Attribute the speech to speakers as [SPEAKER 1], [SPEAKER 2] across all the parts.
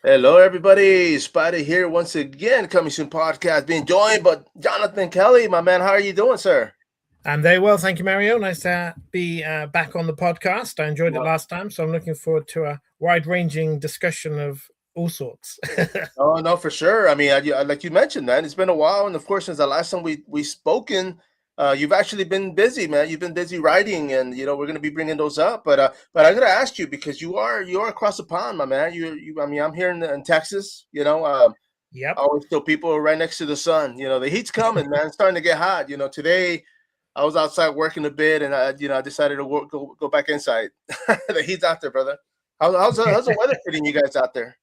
[SPEAKER 1] Hello, everybody. Spider here once again, coming soon podcast, being joined by Jonathon Kelly. My man, how are you doing, sir?
[SPEAKER 2] I'm very well, thank you, Mario. Nice to be back on the podcast. I enjoyed it
[SPEAKER 1] Well,
[SPEAKER 2] last time, so I'm looking forward to a wide-ranging discussion of all sorts.
[SPEAKER 1] oh no, for sure. I mean, like you mentioned, man, it's been a while, and of course, since the last time we spoken, you've actually been busy, man. You've been busy writing, and we're gonna be bringing those up. But I gotta ask you because you are across the pond, my man. I mean, I'm here in Texas. I
[SPEAKER 2] Yep.
[SPEAKER 1] always tell people are right next to the sun. The heat's coming, man. It's starting to get hot. Today I was outside working a bit, and I decided to go back inside. The heat's out there, brother. How's the weather treating you guys out there?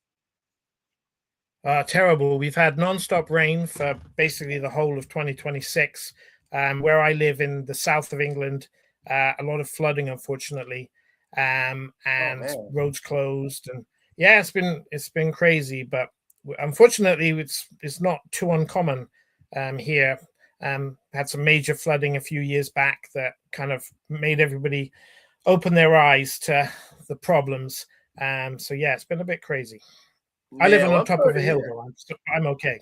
[SPEAKER 2] Terrible. We've had non-stop rain for basically the whole of 2026. Where I live in the south of England, a lot of flooding, unfortunately,
[SPEAKER 1] Oh
[SPEAKER 2] and
[SPEAKER 1] man,
[SPEAKER 2] roads closed. And yeah, it's been crazy, but unfortunately, it's not too uncommon here. Had some major flooding a few years back that kind of made everybody open their eyes to the problems. So yeah, it's been a bit crazy. I live
[SPEAKER 1] yeah.
[SPEAKER 2] on
[SPEAKER 1] Well,
[SPEAKER 2] the
[SPEAKER 1] I'm
[SPEAKER 2] top
[SPEAKER 1] sorry
[SPEAKER 2] of a
[SPEAKER 1] to
[SPEAKER 2] hill,
[SPEAKER 1] hear.
[SPEAKER 2] though. I'm okay.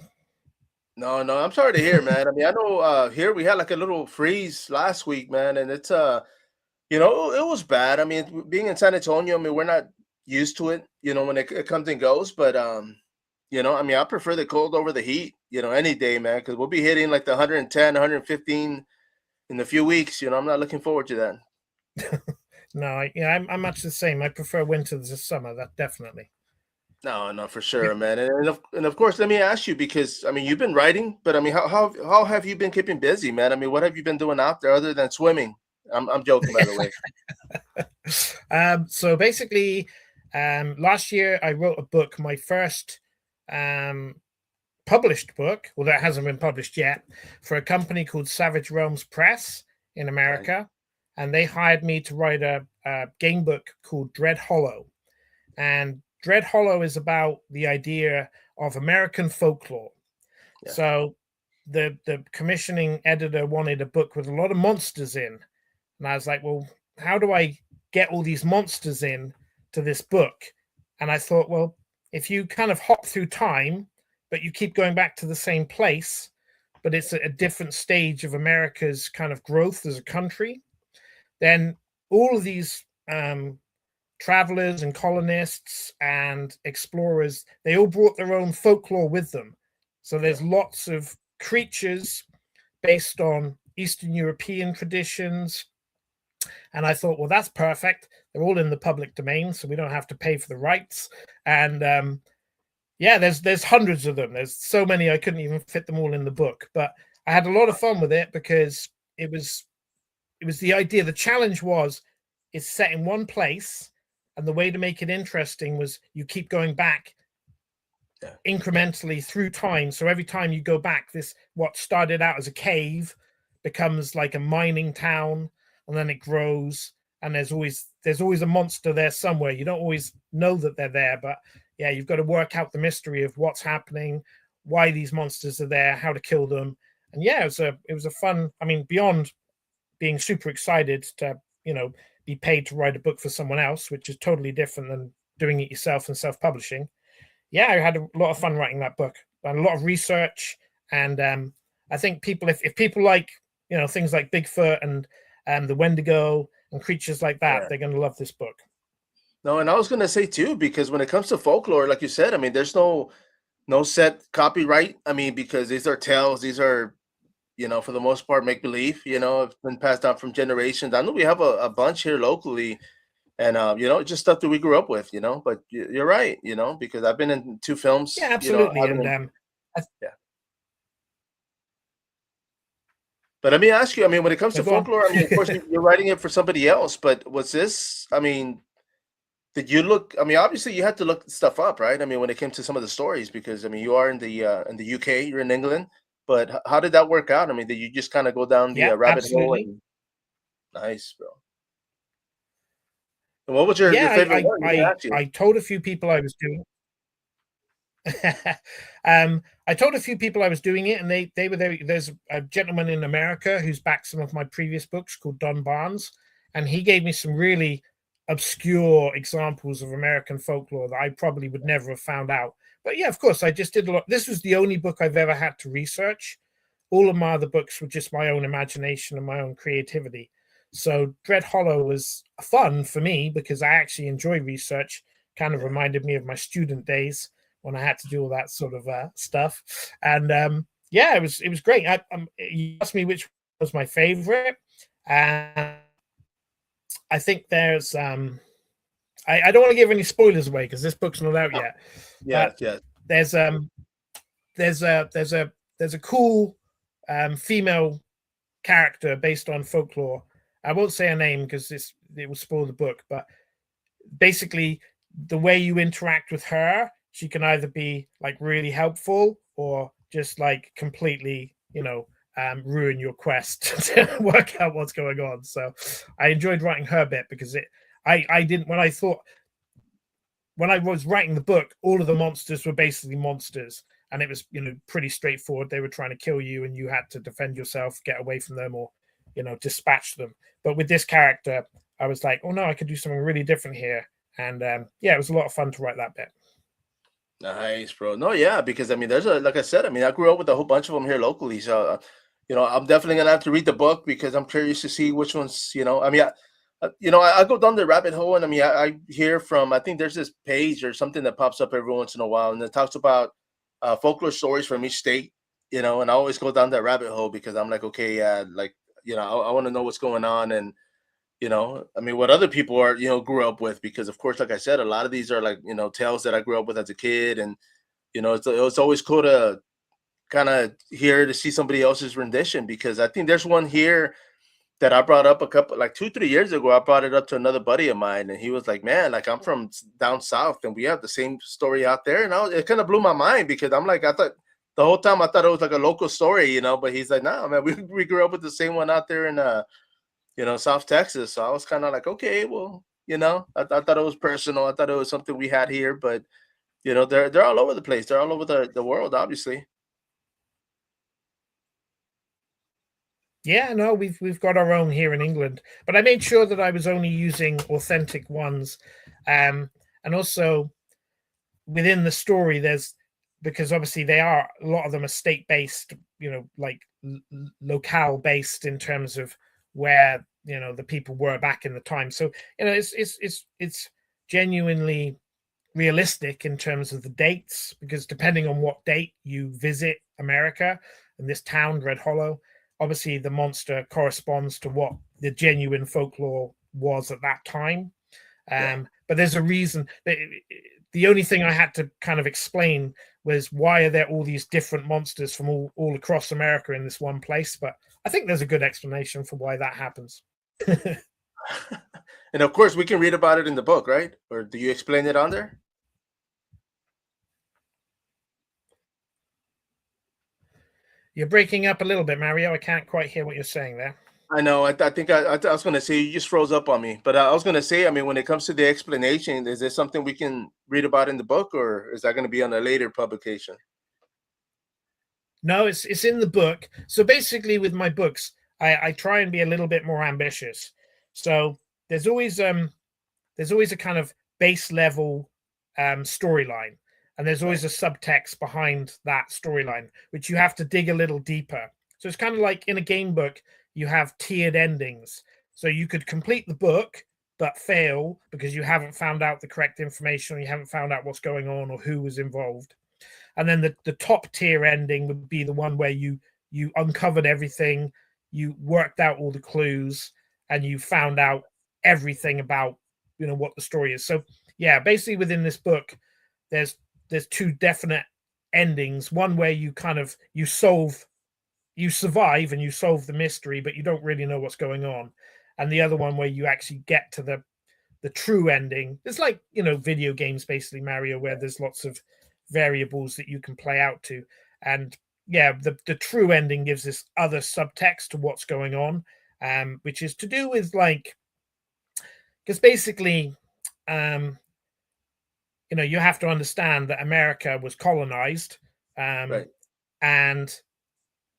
[SPEAKER 1] No, no, I'm sorry to hear, man. I mean, I know here we had like a little freeze last week, man, and it was bad. I mean, being in San Antonio, I mean, we're not used to it, when it comes and goes. But I mean, I prefer the cold over the heat, any day, man, because we'll be hitting like the 110, 115 in a few weeks. I'm not looking forward to that.
[SPEAKER 2] No, I'm much the same. I prefer winter to summer. That definitely.
[SPEAKER 1] No, no, for sure, man. And of course, let me ask you because I mean, you've been writing, but I mean, how have you been keeping busy, man? I mean, what have you been doing out there other than swimming? I'm joking, by the way.
[SPEAKER 2] So basically, last year I wrote a book, my first um, published book, although it hasn't been published yet, for a company called Savage Realms Press in
[SPEAKER 1] Right.
[SPEAKER 2] America, and they hired me to write a game book called Dread Hollow. And Dread Hollow is about the idea of American folklore.
[SPEAKER 1] Yeah.
[SPEAKER 2] So the commissioning editor wanted a book with a lot of monsters in, and I was like, well, how do I get all these monsters in to this book? And I thought, well, if you kind of hop through time, but you keep going back to the same place, but it's a different stage of America's kind of growth as a country, then all of these travelers and colonists and explorers, they all brought their own folklore with them. So
[SPEAKER 1] Yeah.
[SPEAKER 2] there's lots of creatures based on Eastern European traditions. And I thought, well, that's perfect. They're all in the public domain, so we don't have to pay for the rights. And yeah, there's hundreds of them. There's so many I couldn't even fit them all in the book. But I had a lot of fun with it because it was it was the idea. The challenge was it's set in one place, and the way to make it interesting was you keep going back
[SPEAKER 1] Yeah.
[SPEAKER 2] incrementally through time. So every time you go back, this what started out as a cave becomes like a mining town, and then it grows. And there's always a monster there somewhere. You don't always know that they're there, but yeah, you've got to work out the mystery of what's happening, why these monsters are there, how to kill them. And yeah, it was a fun. I mean, beyond being super excited to be paid to write a book for someone else, which is totally different than doing it yourself and self-publishing. Yeah, I had a lot of fun writing that book and a lot of research. And I think people, if people like things like Bigfoot and the Wendigo and creatures like that,
[SPEAKER 1] Yeah.
[SPEAKER 2] they're going to love this book.
[SPEAKER 1] No, and I was gonna say too, because when it comes to folklore, like you said, I mean, there's no set copyright. I mean, because these are tales, these are for the most part make believe. It's been passed down from generations. I know we have a bunch here locally, and just stuff that we grew up with. But you're right. Because I've been in two
[SPEAKER 2] Yeah,
[SPEAKER 1] films.
[SPEAKER 2] absolutely.
[SPEAKER 1] I've been
[SPEAKER 2] And
[SPEAKER 1] in, yeah. But let me ask you. I mean, when it comes
[SPEAKER 2] no,
[SPEAKER 1] to
[SPEAKER 2] go on.
[SPEAKER 1] folklore, I mean, of course, you're writing it for somebody else. But was this? I mean, did you look? I mean, obviously, you had to look stuff up, right? I mean, when it came to some of the stories, because I mean, you are in the UK, you're in England. But how did that work out? I mean, did you just kind of go down the
[SPEAKER 2] Yeah,
[SPEAKER 1] rabbit hole
[SPEAKER 2] absolutely.
[SPEAKER 1] and nice, bro? And what was your
[SPEAKER 2] Yeah,
[SPEAKER 1] favorite
[SPEAKER 2] I
[SPEAKER 1] one? Let me
[SPEAKER 2] I
[SPEAKER 1] ask you.
[SPEAKER 2] I told a few people I was doing. I told a few people I was doing it, and they were there. There's a gentleman in America who's backed some of my previous books called Don Barnes, and he gave me some really obscure examples of American folklore that I probably would never have found out. But yeah, of course, I just did a lot. This was the only book I've ever had to research. All of my other books were just my own imagination and my own creativity. So Dread Hollow was fun for me because I actually enjoy research. Kind of
[SPEAKER 1] Yeah.
[SPEAKER 2] reminded me of my student days when I had to do all that sort of stuff. And yeah, it was great. You asked me which was my favorite, and I think there's I don't want to give any spoilers away because this book's not out
[SPEAKER 1] Oh,
[SPEAKER 2] yet, but
[SPEAKER 1] yes, yes.
[SPEAKER 2] there's there's a cool female character based on folklore. I won't say her name because it will spoil the book, but basically the way you interact with her, she can either be like really helpful or just like completely, ruin your quest to work out what's going on. So I enjoyed writing her bit because I didn't when I was writing the book, all of the monsters were basically monsters, and it was pretty straightforward. They were trying to kill you, and you had to defend yourself, get away from them, or dispatch them. But with this character, I was like, oh no, I could do something really different here, and yeah, it was a lot of fun to write that bit.
[SPEAKER 1] Nice, bro. No, yeah, because I mean, like I said, I mean, I grew up with a whole bunch of them here locally. So, I'm definitely gonna have to read the book because I'm curious to see which ones, I mean, I go down the rabbit hole, and I mean, I hear from, I think there's this page or something that pops up every once in a while, and it talks about folklore stories from each state, and I always go down that rabbit hole because I'm like, okay, yeah, like, I want to know what's going on, and I mean, what other people are, grew up with, because of course, like I said, a lot of these are like, tales that I grew up with as a kid. And, it's always cool to kind of hear to see somebody else's rendition, because I think there's one here that I brought up a couple, like 2, 3 years ago. I brought it up to another buddy of mine, and he was like, man, like, I'm from down south and we have the same story out there. And it kind of blew my mind, because I'm like, I thought the whole time I thought it was like a local story, but he's like, no, man, we grew up with the same one out there in, South Texas. So I was kind of like, okay, well, I thought it was personal. I thought it was something we had here, but they're all over the place. They're all over the world, obviously.
[SPEAKER 2] Yeah, no, we've got our own here in England, but I made sure that I was only using authentic ones, and also within the story, there's because obviously they are a lot of them are state based, like locale based in terms of where the people were back in the time. So it's genuinely realistic in terms of the dates, because depending on what date you visit America and this town, Red Hollow, obviously the monster corresponds to what the genuine folklore was at that time.
[SPEAKER 1] Yeah.
[SPEAKER 2] But there's a reason. The only thing I had to kind of explain was why are there all these different monsters from all across America in this one place. But I think there's a good explanation for why that happens.
[SPEAKER 1] And of course, we can read about it in the book, right? Or do you explain it on there?
[SPEAKER 2] You're breaking up a little bit, Mario. I can't quite hear what you're saying there.
[SPEAKER 1] I know. I think I was going to say, you just froze up on me. But I was going to say, I mean, when it comes to the explanation, is there something we can read about in the book, or is that going to be on a later publication?
[SPEAKER 2] No, it's in the book. So basically, with my books, I try and be a little bit more ambitious. So there's always a kind of base level storyline, and there's always a subtext behind that storyline, which you have to dig a little deeper. So it's kind of like in a game book, you have tiered endings. So you could complete the book but fail because you haven't found out the correct information, or you haven't found out what's going on or who was involved. And then the top tier ending would be the one where you uncovered everything, you worked out all the clues, and you found out everything about what the story is. So yeah, basically within this book, there's two definite endings. One where you kind of you survive and you solve the mystery, but you don't really know what's going on. And the other one where you actually get to the true ending. It's like video games, basically, Mario, where there's lots of variables that you can play out to. And yeah, the true ending gives this other subtext to what's going on, which is to do with like, because basically, you have to understand that America was colonized,
[SPEAKER 1] Right.
[SPEAKER 2] and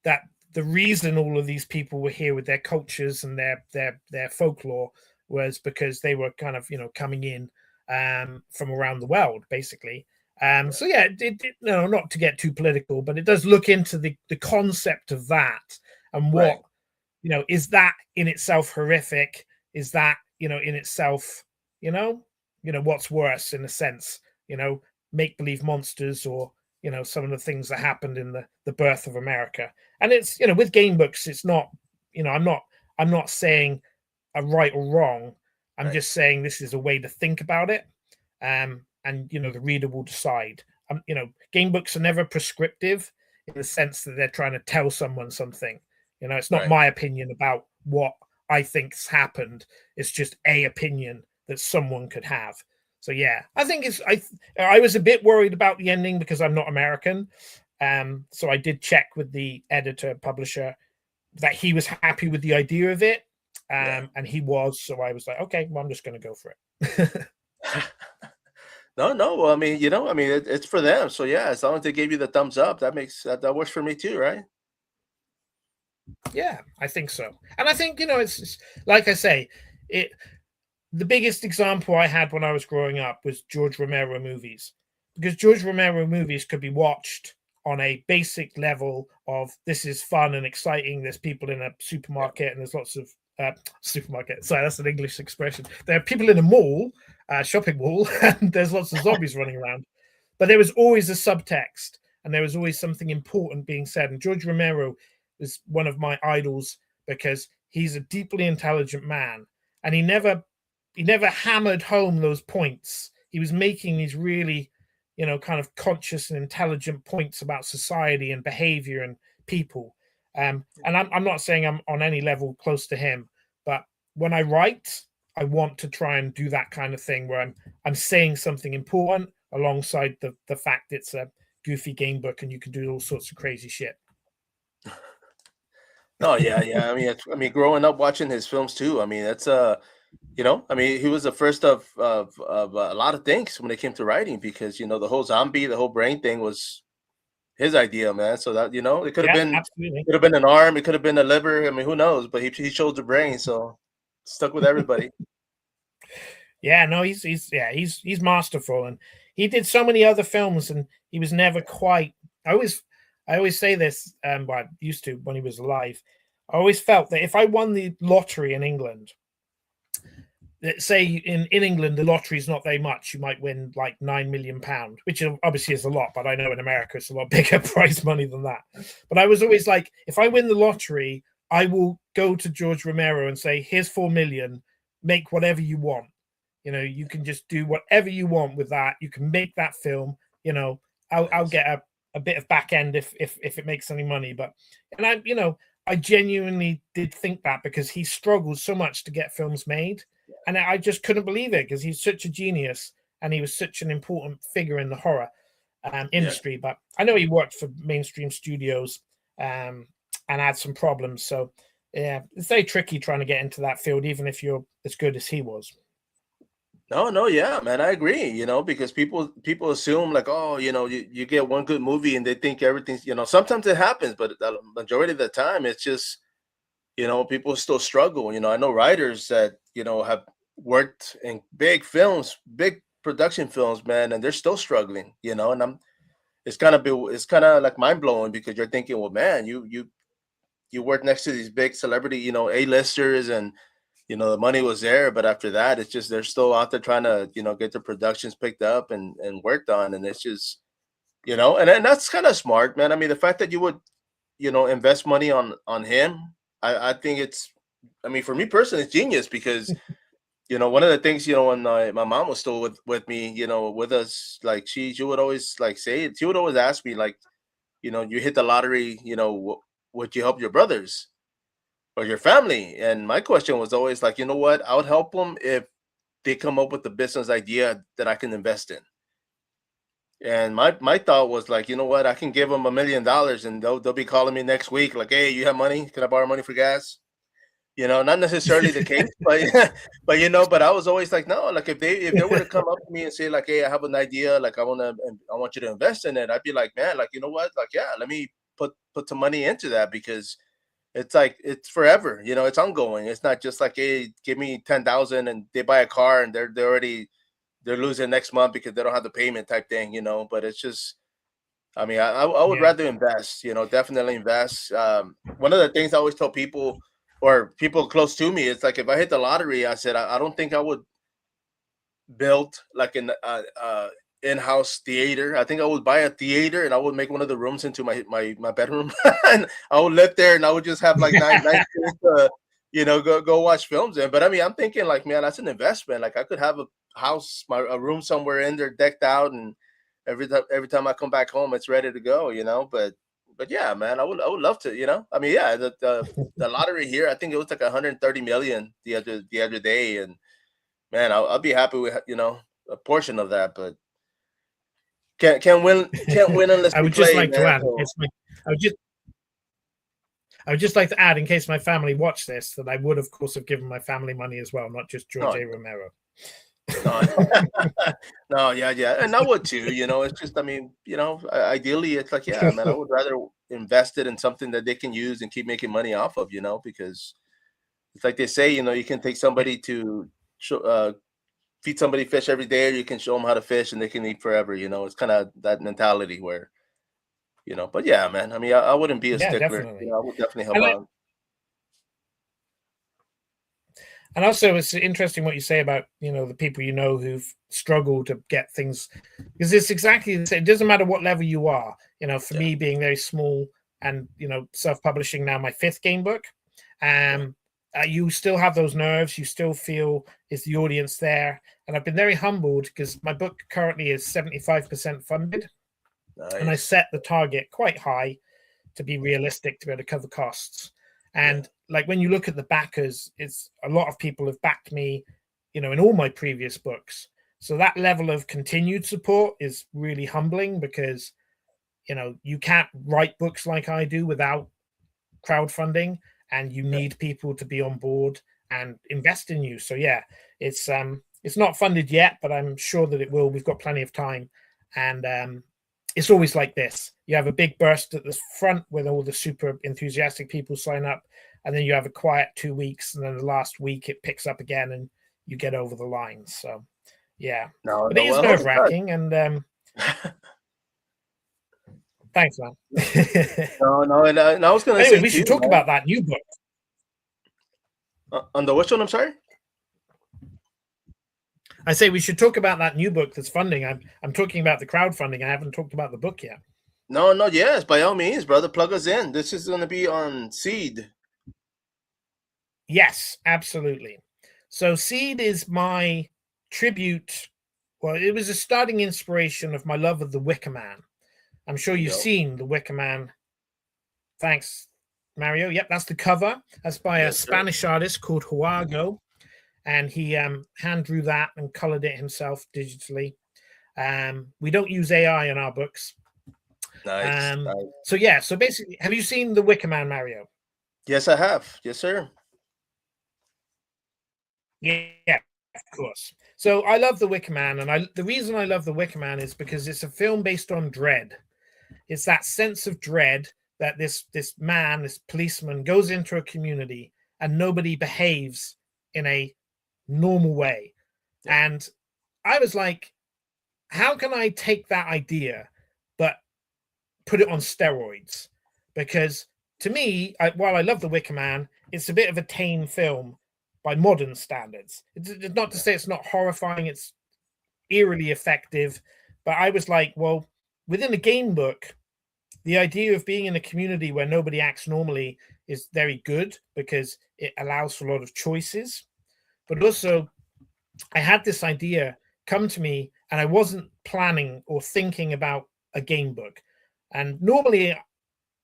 [SPEAKER 2] that the reason all of these people were here with their cultures and their folklore was because they were kind of coming in from around the world, basically. So yeah, no, not to get too political, but it does look into the concept of that and what
[SPEAKER 1] Right.
[SPEAKER 2] is that in itself horrific? Is that in itself what's worse in a sense? Make believe monsters or some of the things that happened in the birth of America. And it's with game books, it's not I'm not saying a right or wrong. I'm
[SPEAKER 1] Right.
[SPEAKER 2] just saying this is a way to think about it, and the reader will decide. Game books are never prescriptive in the sense that they're trying to tell someone something. It's not
[SPEAKER 1] Right.
[SPEAKER 2] my opinion about what I think's happened. It's just a opinion that someone could have. So yeah, I think I was a bit worried about the ending because I'm not American. So I did check with the editor publisher that he was happy with the idea of it.
[SPEAKER 1] Yeah.
[SPEAKER 2] And he was, so I was like, okay, well, I'm just going to go for it.
[SPEAKER 1] No, no. Well, I mean, it's for them. So yeah, as long as they gave you the thumbs up, that works for me too, right?
[SPEAKER 2] Yeah, I think so. And I think, it's like I say, it the biggest example I had when I was growing up was George Romero movies. Because George Romero movies could be watched on a basic level of this is fun and exciting. There's people in a
[SPEAKER 1] Yeah.
[SPEAKER 2] supermarket and there's lots of supermarket. Sorry, that's an English expression. There are people in a mall, shopping mall, and there's lots of zombies running around. But there was always a subtext and there was always something important being said. And George Romero is one of my idols because he's a deeply intelligent man and he never hammered home those points. He was making these really, kind of conscious and intelligent points about society and behavior and people. And I'm not saying I'm on any level close to him, but when I write, I want to try and do that kind of thing where I'm saying something important alongside the fact it's a goofy game book and you can do all sorts of crazy shit.
[SPEAKER 1] No, yeah, yeah. I mean, growing up watching his films too. I mean, that's I mean, he was the first of a lot of things when it came to writing because the whole zombie, the whole brain thing was his idea, man. So that it
[SPEAKER 2] Yeah, absolutely.
[SPEAKER 1] could have been an arm, it could have been a liver. I mean, who knows? But he chose the brain, so stuck with everybody.
[SPEAKER 2] Yeah, no, he's masterful, and he did so many other films, and he was never quite. I always say this, but I used to when he was alive. I always felt that if I won the lottery in England, say in England the lottery is not very much, you might win like £9 million, which obviously is a lot, but I know in America it's a lot bigger prize money than that. But I was always like, if I win the lottery, I will go to George Romero and say, here's 4 million, make whatever you want. You can just do whatever you want with that. You can make that film. I'll
[SPEAKER 1] Nice.
[SPEAKER 2] get a bit of back end if it makes any money. But and I genuinely did think that because he struggled so much to get films made, and I just couldn't believe it because he's such a genius and he was such an important figure in the horror
[SPEAKER 1] Yeah.
[SPEAKER 2] industry. But I know he worked for mainstream studios and had some problems. So yeah, it's very tricky trying to get into that field, even if you're as good as he was.
[SPEAKER 1] No, no, yeah, man, I agree. Because people assume like, oh, you get one good movie and they think everything's, sometimes it happens, but the majority of the time it's just, people still struggle. I know writers that, have worked in big films, big production films, man, and they're still struggling, and it's kind of like mind blowing because you're thinking, well, man, you work next to these big celebrity, A-listers and the money was there, but after that, it's just they're still out there trying to, get their productions picked up and worked on, and it's just, and that's kind of smart, man. I mean, the fact that you would, invest money on him, I think it's, I mean, for me personally, it's genius because one of the things, when my mom was still with me, with us, like she would always like say it. She would always ask me like, you hit the lottery, would you help your brothers or your family? And my question was always like, you know what? I would help them if they come up with a business idea that I can invest in. And my thought was like, you know what? I can give them $1 million and they'll be calling me next week like, hey, you have money? Can I borrow money for gas? Not necessarily the case, but but I was always like, no, like if they were to come up to me and say like, hey, I have an idea, like I want you to invest in it, I'd be like, man, like, you know what? Like, yeah, let me put some money into that because it's like it's forever. It's ongoing. It's not just like, hey, give me 10,000 and they buy a car and they're losing next month because they don't have the payment type thing. But it's just, I mean, I would
[SPEAKER 2] Yeah.
[SPEAKER 1] rather invest. Definitely invest. One of the things I always tell people or people close to me, it's like if I hit the lottery, I said I don't think I would built like an in-house theater. I think I would buy a theater and I would make one of the rooms into my bedroom, and I would live there and I would just have like nine kids to go watch films in. But I mean, I'm thinking like, man, that's an investment. Like I could have a house, a room somewhere in there decked out, and every time I come back home, it's ready to go. But yeah, man, I would love to. I mean, yeah, the lottery here, I think it was like 130 million the other day, and man, I'll be happy with a portion of that, but can't win unless
[SPEAKER 2] I
[SPEAKER 1] we
[SPEAKER 2] would just
[SPEAKER 1] play,
[SPEAKER 2] like to
[SPEAKER 1] man.
[SPEAKER 2] add, in
[SPEAKER 1] So
[SPEAKER 2] case I would just like to add, in case my family watch this, that I would, of course, have given my family money as well, not just George
[SPEAKER 1] no,
[SPEAKER 2] A. Romero.
[SPEAKER 1] no, no, yeah, and I would too. It's just, I mean, ideally, it's like, yeah, man, I would rather invest it in something that they can use and keep making money off of, because it's like they say, you can take somebody to feed somebody fish every day, or you can show them how to fish and they can eat forever. It's kind of that mentality where, but yeah, man, I mean, I wouldn't be a
[SPEAKER 2] Yeah,
[SPEAKER 1] stickler.
[SPEAKER 2] definitely.
[SPEAKER 1] I would definitely help
[SPEAKER 2] And
[SPEAKER 1] out.
[SPEAKER 2] And also, it's interesting what you say about the people who've struggled to get things, because it's exactly the same. It doesn't matter what level you are. For
[SPEAKER 1] Yeah,
[SPEAKER 2] me, being very small and self-publishing now my 5th game book,
[SPEAKER 1] yeah,
[SPEAKER 2] you still have those nerves. You still feel, is the audience there? And I've been very humbled because my book currently is 75% funded, and I
[SPEAKER 1] nice.
[SPEAKER 2] set the target quite high to be realistic, to be able to cover costs.
[SPEAKER 1] Yeah,
[SPEAKER 2] And like when you look at the backers, it's a lot of people have backed me, in all my previous books. So that level of continued support is really humbling because, you can't write books like I do without crowdfunding, and you
[SPEAKER 1] yeah.
[SPEAKER 2] need people to be on board and invest in you. So yeah, it's not funded yet, but I'm sure that it will. We've got plenty of time, and it's always like this. You have a big burst at the front with all the super enthusiastic people sign up, and then you have a quiet 2 weeks, and then the last week it picks up again, and you get over the line. So yeah,
[SPEAKER 1] No,
[SPEAKER 2] but it
[SPEAKER 1] no.
[SPEAKER 2] is
[SPEAKER 1] Well, I hope
[SPEAKER 2] nerve
[SPEAKER 1] it does.
[SPEAKER 2] wracking, and thanks, man.
[SPEAKER 1] No, no, and I was gonna
[SPEAKER 2] Anyway,
[SPEAKER 1] say
[SPEAKER 2] we
[SPEAKER 1] too,
[SPEAKER 2] should talk
[SPEAKER 1] man.
[SPEAKER 2] about that new book.
[SPEAKER 1] On the which one? I'm sorry.
[SPEAKER 2] I say we should talk about that new book that's funding. I'm talking about the crowdfunding. I haven't talked about the book yet.
[SPEAKER 1] No, no. Yes, by all means, brother. Plug us in. This is gonna be on Seed.
[SPEAKER 2] Yes, absolutely. So Seed is my tribute. Well, it was a starting inspiration of my love of the Wicker Man. I'm sure
[SPEAKER 1] There you
[SPEAKER 2] you've
[SPEAKER 1] go.
[SPEAKER 2] seen the Wicker Man. Thanks, Mario. Yep, that's the cover. That's by a
[SPEAKER 1] Yes, sir.
[SPEAKER 2] Spanish artist called Huago, and he hand drew that and colored it himself digitally. We don't use AI in our books.
[SPEAKER 1] Nice, nice.
[SPEAKER 2] So yeah, so basically, have you seen the Wicker Man, Mario?
[SPEAKER 1] Yes, I have. Yes, sir.
[SPEAKER 2] Yeah, of course. So I love the Wicker Man, and the reason I love the Wicker Man is because it's a film based on dread. It's that sense of dread that this man, this policeman, goes into a community and nobody behaves in a normal way.
[SPEAKER 1] Yeah,
[SPEAKER 2] And I was like, how can I take that idea but put it on steroids? Because to me, while I love The Wicker Man, it's a bit of a tame film by modern standards. It's not to
[SPEAKER 1] yeah,
[SPEAKER 2] say it's not horrifying, it's eerily effective. But I was like, well, within a game book, the idea of being in a community where nobody acts normally is very good because it allows for a lot of choices. But also, I had this idea come to me, and I wasn't planning or thinking about a game book. And normally,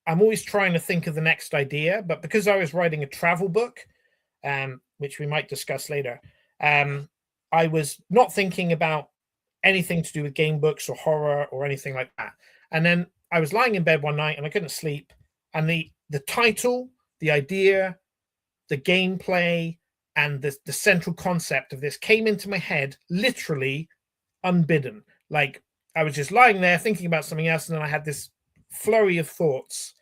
[SPEAKER 2] I'm always trying to think of the next idea, but because I was writing a travel book, which we might discuss later, I was not thinking about anything to do with game books or horror or anything like that. And then I was lying in bed one night and I couldn't sleep, and the title, the idea, the gameplay, and the central concept of this came into my head literally unbidden. Like I was just lying there thinking about something else, and then I had this flurry of thoughts,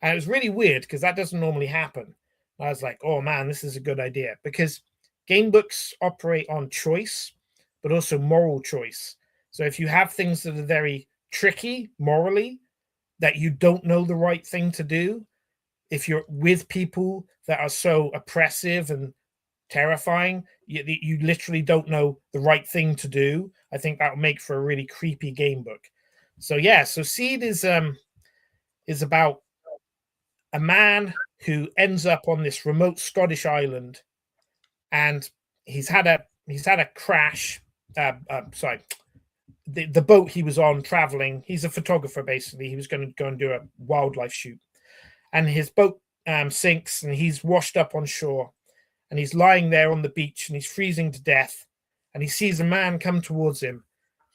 [SPEAKER 2] And it was really weird because that doesn't normally happen. I was like, oh man, this is a good idea, because game books operate on choice, but also moral choice. So if you have things that are very tricky morally, that you don't know the right thing to do, if you're with people that are so oppressive and terrifying, you literally don't know the right thing to do, I think that will make for a really creepy game book. So yeah, so Seed is about a man who ends up on this remote Scottish island, and he's had a crash. Sorry, the boat he was on traveling. He's a photographer basically. He was going to go and do a wildlife shoot, and his boat sinks, and he's washed up on shore, and he's lying there on the beach, and he's freezing to death, and he sees a man come towards him,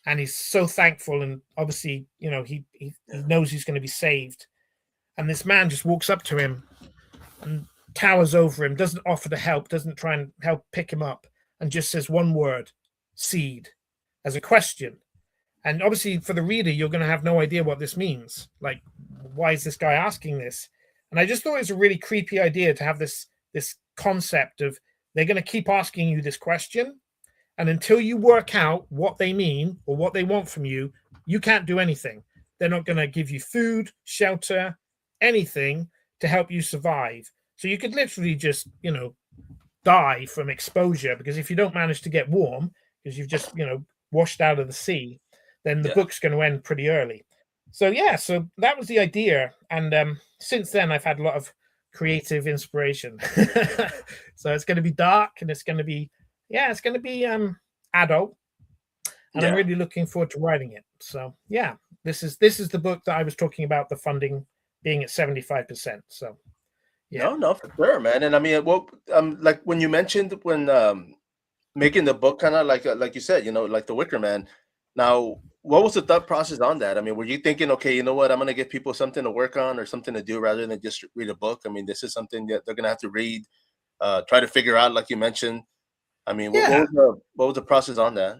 [SPEAKER 2] and he's so thankful, and obviously, he knows he's going to be saved, and this man just walks up to him and towers over him, doesn't offer to help, doesn't try and help pick him up, and just says one word, Seed, as a question. And obviously, for the reader, you're going to have no idea what this means. Like, why is this guy asking this? And I just thought it was a really creepy idea to have this concept of they're going to keep asking you this question, and until you work out what they mean or what they want from you, you can't do anything. They're not going to give you food, shelter, anything to help you survive. So you could literally just, die from exposure, because if you don't manage to get warm, because you've just, washed out of the sea, then the book's going to end pretty early. So yeah, so that was the idea. And since then, I've had a lot of creative inspiration. So it's going to be dark, and it's going to be adult. And I'm really looking forward to writing it. So yeah, this is the book that I was talking about, the funding being at 75%. So yeah.
[SPEAKER 1] No, for sure, man. And I mean, well, like when you mentioned when making the book, kind of like you said, like the Wicker Man. Now, what was the thought process on that? I mean, were you thinking, okay, you know what, I'm gonna give people something to work on or something to do rather than just read a book? I mean, this is something that they're gonna have to read, try to figure out, like you mentioned. I mean, what was the process on that?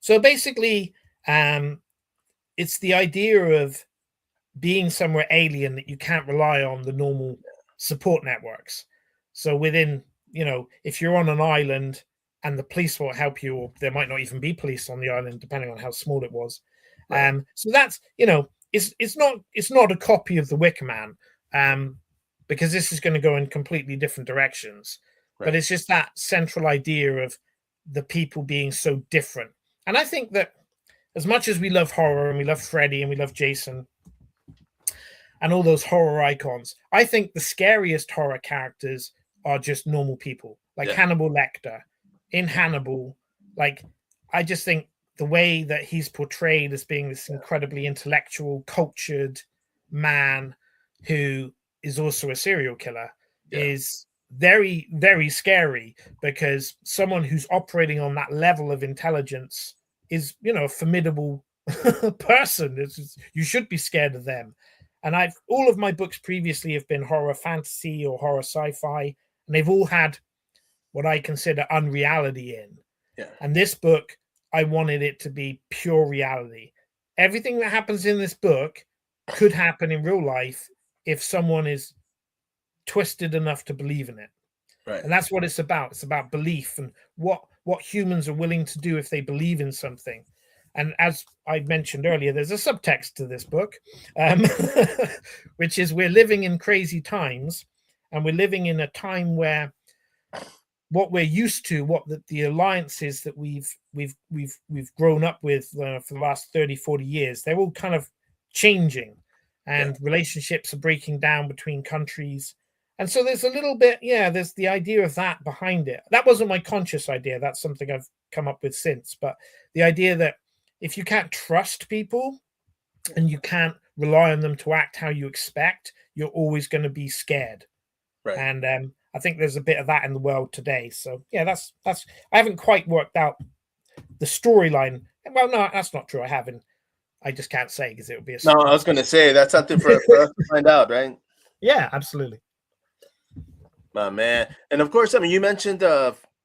[SPEAKER 2] So basically, it's the idea of being somewhere alien that you can't rely on the normal support networks. So within, if you're on an island and the police won't help you, or there might not even be police on the island, depending on how small it was. Right. So that's, it's not a copy of the Wicker Man, because this is going to go in completely different directions. Right. But it's just that central idea of the people being so different. And I think that as much as we love horror, and we love Freddy, and we love Jason, and all those horror icons, I think the scariest horror characters are just normal people, like Hannibal Lecter. In Hannibal, like, I just think the way that he's portrayed as being this incredibly intellectual, cultured man who is also a serial killer is very, very scary, because someone who's operating on that level of intelligence is, a formidable person. You should be scared of them. And all of my books previously have been horror fantasy or horror sci-fi, and they've all had what I consider unreality in. Yeah. And this book, I wanted it to be pure reality. Everything that happens in this book could happen in real life if someone is twisted enough to believe in it. Right. And that's what it's about. It's about belief and what humans are willing to do if they believe in something. And as I mentioned earlier, there's a subtext to this book, which is we're living in crazy times, and we're living in a time where what we're used to, what the alliances that we've grown up with for the last 30, 40 years, they're all kind of changing, and relationships are breaking down between countries. And so there's a little bit, there's the idea of that behind it. That wasn't my conscious idea. That's something I've come up with since. But the idea that if you can't trust people and you can't rely on them to act how you expect, you're always going to be scared. Right. And I think there's a bit of that in the world today. So yeah, that's I haven't quite worked out the storyline. Well, no, that's not true. I haven't. I just can't say because it would be a
[SPEAKER 1] surprise. No, I was going to say that's something for us to find out, right?
[SPEAKER 2] Yeah, absolutely.
[SPEAKER 1] My man. And of course, I mean, you mentioned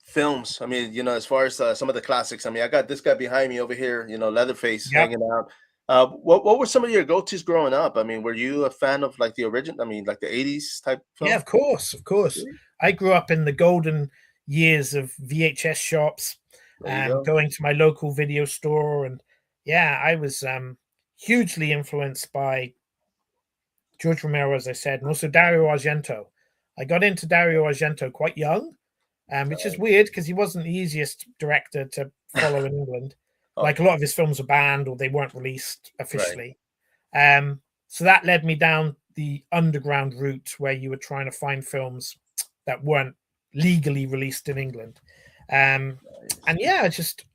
[SPEAKER 1] films. I mean, as far as some of the classics, I mean, I got this guy behind me over here, Leatherface hanging out. What were some of your go-tos growing up? I mean, were you a fan of like the original? I mean, like the '80s type
[SPEAKER 2] Yeah,
[SPEAKER 1] film?
[SPEAKER 2] of course, of course.
[SPEAKER 1] Really?
[SPEAKER 2] I grew up in the golden years of VHS shops,
[SPEAKER 1] There you go.
[SPEAKER 2] going to my local video store, and yeah, I was hugely influenced by George Romero, as I said, and also Dario Argento. I got into Dario Argento quite young, which is weird because he wasn't the easiest director to follow in England.
[SPEAKER 1] Oh,
[SPEAKER 2] Like a lot of his films were banned or they weren't released
[SPEAKER 1] right.
[SPEAKER 2] officially. So that led me down the underground route where you were trying to find films that weren't legally released in England.
[SPEAKER 1] Nice.
[SPEAKER 2] And yeah, just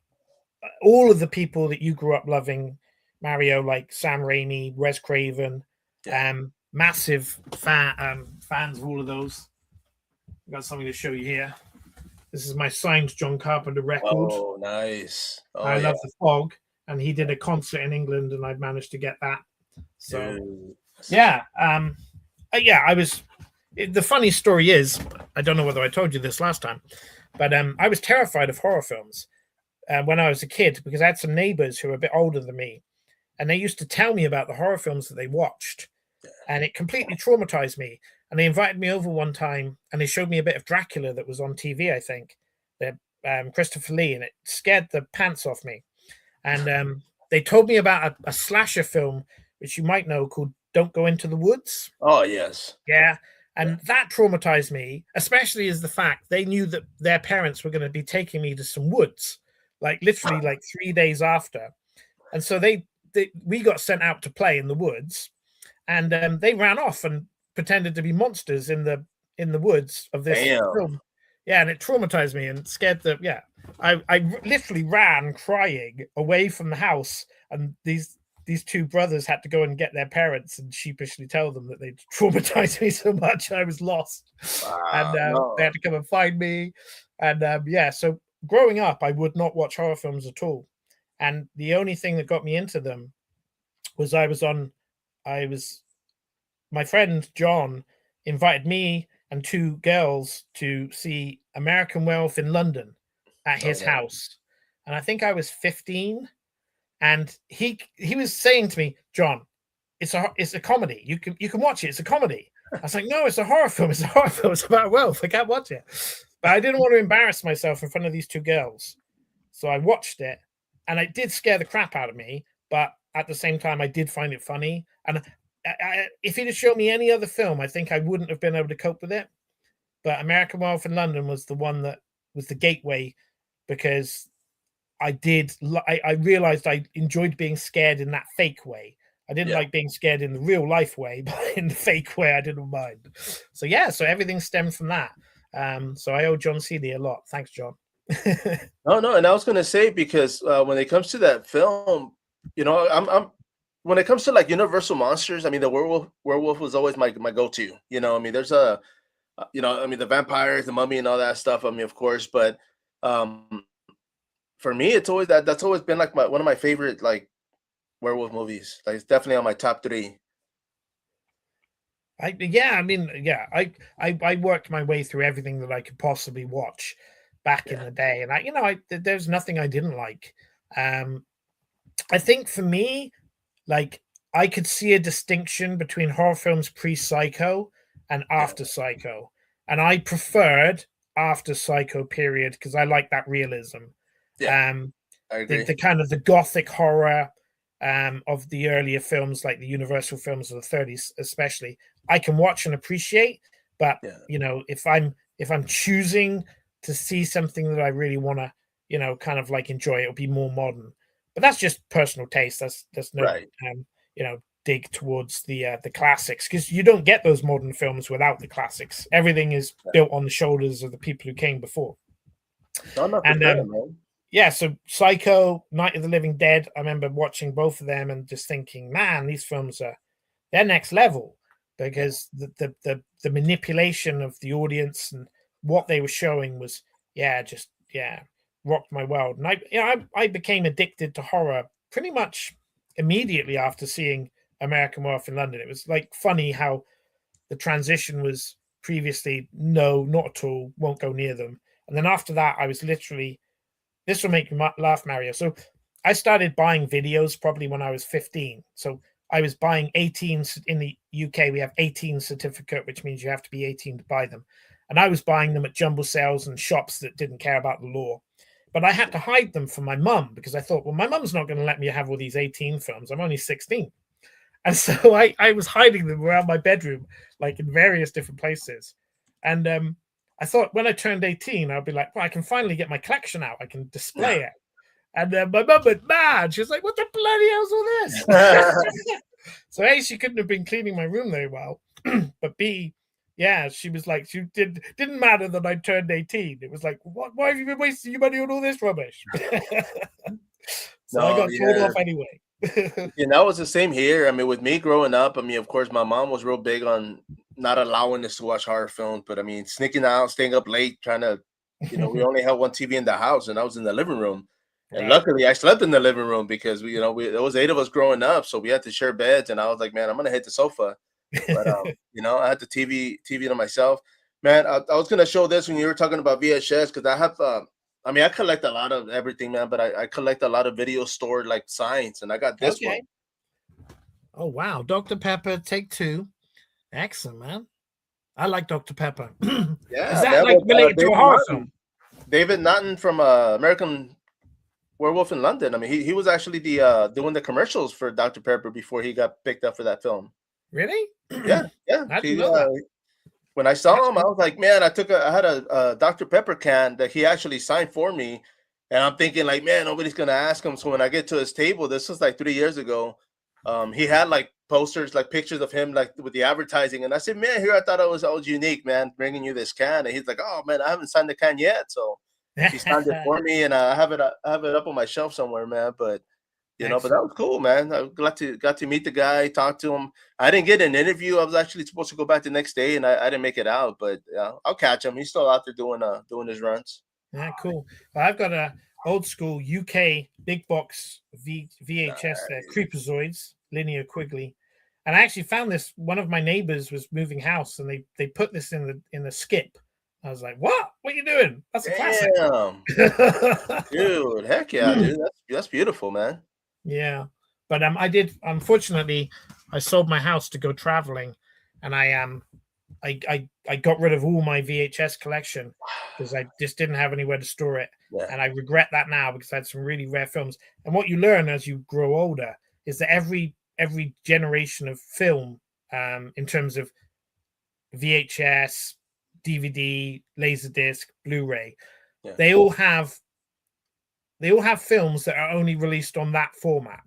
[SPEAKER 2] all of the people that you grew up loving, Mario, like Sam Raimi, Wes Craven,
[SPEAKER 1] Yeah.
[SPEAKER 2] massive fans of all of those. I've got something to show you here. This is my signed John Carpenter record.
[SPEAKER 1] Oh, nice. Oh
[SPEAKER 2] I
[SPEAKER 1] yeah,
[SPEAKER 2] love the fog, and he did a concert in England, and I'd managed to get that. So
[SPEAKER 1] dude.
[SPEAKER 2] yeah, yeah, I was. The funny story is, I don't know whether I told you this last time, but I was terrified of horror films when I was a kid because I had some neighbors who were a bit older than me, and they used to tell me about the horror films that they watched, and it completely traumatized me. And they invited me over one time, and they showed me a bit of Dracula that was on TV, I think, the Christopher Lee, and it scared the pants off me. And they told me about a slasher film which you might know called "Don't Go Into the Woods."
[SPEAKER 1] Oh yes.
[SPEAKER 2] Yeah.
[SPEAKER 1] Yeah.
[SPEAKER 2] And that traumatized me, especially as the fact they knew that their parents were going to be taking me to some woods, like literally like 3 days after. And so we got sent out to play in the woods, and they ran off and pretended to be monsters in the woods of this
[SPEAKER 1] Damn.
[SPEAKER 2] film. Yeah, and it traumatized me and scared the yeah. I literally ran crying away from the house, and these two brothers had to go and get their parents and sheepishly tell them that they'd traumatized me so much I was lost, and
[SPEAKER 1] Wow.
[SPEAKER 2] they
[SPEAKER 1] No.
[SPEAKER 2] had to come and find me. And yeah, so growing up, I would not watch horror films at all, and the only thing that got me into them was I was my friend John invited me and two girls to see American Werewolf in London at
[SPEAKER 1] Oh
[SPEAKER 2] his
[SPEAKER 1] no.
[SPEAKER 2] house, and I think I was 15. And he was saying to me, John, it's a comedy. You can watch it. It's a comedy. I was like, no, it's a horror film. It's a horror film. It's about a werewolf. I can't watch it. But I didn't want to embarrass myself in front of these two girls, so I watched it, and it did scare the crap out of me. But at the same time, I did find it funny. And if he'd have shown me any other film, I think I wouldn't have been able to cope with it. But American Werewolf in London was the one that was the gateway because I realized I enjoyed being scared in that fake way. I didn't
[SPEAKER 1] Yeah.
[SPEAKER 2] like being scared in the real life way, but in the fake way, I didn't mind. So yeah, so everything stemmed from that. So I owe John Seeley a lot. Thanks, John.
[SPEAKER 1] No, no, and I was gonna say because when it comes to that film, I'm when it comes to like Universal monsters, I mean, the werewolf was always my go-to. I mean, there's I mean, the vampires, the mummy, and all that stuff. I mean, of course, but um, for me, it's always that's always been like one of my favorite like werewolf movies. Like, it's definitely on my top three.
[SPEAKER 2] I mean, yeah, I worked my way through everything that I could possibly watch back in
[SPEAKER 1] Yeah,
[SPEAKER 2] the day, and there's nothing I didn't like. Um, I think for me, like I could see a distinction between horror films pre-Psycho and
[SPEAKER 1] yeah,
[SPEAKER 2] after Psycho, and I preferred after Psycho period because I like that realism.
[SPEAKER 1] yeah.
[SPEAKER 2] Um,
[SPEAKER 1] I
[SPEAKER 2] the
[SPEAKER 1] agree.
[SPEAKER 2] the kind of the gothic horror of the earlier films, like the Universal films of the 30s, especially, I can watch and appreciate. But
[SPEAKER 1] Yeah,
[SPEAKER 2] if I'm choosing to see something that I really want to, kind of like enjoy, it'll be more modern. But that's just personal taste. That's no
[SPEAKER 1] right.
[SPEAKER 2] dig towards the classics because you don't get those modern films without the classics. Everything is
[SPEAKER 1] Yeah.
[SPEAKER 2] built on the shoulders of the people who came before.
[SPEAKER 1] No, no, for
[SPEAKER 2] And
[SPEAKER 1] sure, man.
[SPEAKER 2] yeah, so Psycho, Night of the Living Dead, I remember watching both of them and just thinking, man, these films they're next level
[SPEAKER 1] Yeah,
[SPEAKER 2] because the manipulation of the audience and what they were showing was just rocked my world. And I became addicted to horror pretty much immediately after seeing American Werewolf in London. It was like funny how the transition was previously no, not at all, won't go near them. And then after that, I was literally this will make you laugh, Mario. So I started buying videos probably when I was 15. So I was buying 18 in the UK. We have 18 certificate, which means you have to be 18 to buy them. And I was buying them at jumble sales and shops that didn't care about the law. But I had to hide them from my mum because I thought, well, my mum's not going to let me have all these 18 films. I'm only 16. And so I was hiding them around my bedroom, like in various different places. And I thought when I turned 18, I'd be like, well, I can finally get my collection out. I can display it. And my mum went mad. She was like, what the bloody hell's all this? So A, she couldn't have been cleaning my room very well. But B, yeah, she was like, she didn't matter that I turned 18. It was like, why have you been wasting your money on all this rubbish? So I got told off anyway.
[SPEAKER 1] And that was the same here. I mean, with me growing up, I mean, of course, my mom was real big on not allowing us to watch horror films, but I mean, sneaking out, staying up late, trying to, we only had one TV in the house, and I was in the living room. And luckily, I slept in the living room because there was 8 of us growing up, so we had to share beds. And I was like, man, I'm gonna hit the sofa. But I had the TV to myself. Man, I was gonna show this when you were talking about VHS because I have. I mean, I collect a lot of everything, man. But I collect a lot of video stored like signs, and I got this one.
[SPEAKER 2] Oh wow, Dr. Pepper, take 2. Excellent, man. I like Dr. Pepper.
[SPEAKER 1] Yeah,
[SPEAKER 2] is that like related to a horror film?
[SPEAKER 1] David Naughton from American Werewolf in London. I mean, he was actually the doing the commercials for Dr. Pepper before he got picked up for that film.
[SPEAKER 2] Really?
[SPEAKER 1] Yeah.
[SPEAKER 2] I didn't know that.
[SPEAKER 1] When I saw him, I was like, man, I had a Dr. Pepper can that he actually signed for me. And I'm thinking like, man, nobody's going to ask him. So when I get to his table, this was like 3 years ago. He had like posters, like pictures of him, like with the advertising. And I said, man, here, I thought I was unique, man, bringing you this can. And he's like, oh man, I haven't signed the can yet. So he signed it for me, and I have it up on my shelf somewhere, man. But but that was cool, man. I got to meet the guy, talk to him. I didn't get an interview. I was actually supposed to go back the next day, and I didn't make it out. But I'll catch him. He's still out there doing his runs.
[SPEAKER 2] Yeah, cool. Well, I've got a old school UK big box VHS Creepazoids, Linear Quigley, and I actually found this. One of my neighbors was moving house, and they put this in the skip. I was like, "What? What are you doing? That's a classic."
[SPEAKER 1] Dude, heck yeah, dude. That's beautiful, man.
[SPEAKER 2] Yeah, but I did. Unfortunately, I sold my house to go traveling, and I got rid of all my VHS collection because I just didn't have anywhere to store it, and I regret that now because I had some really rare films. And what you learn as you grow older is that every generation of film, in terms of VHS, DVD, Laserdisc, Blu-ray, they all have films that are only released on that format.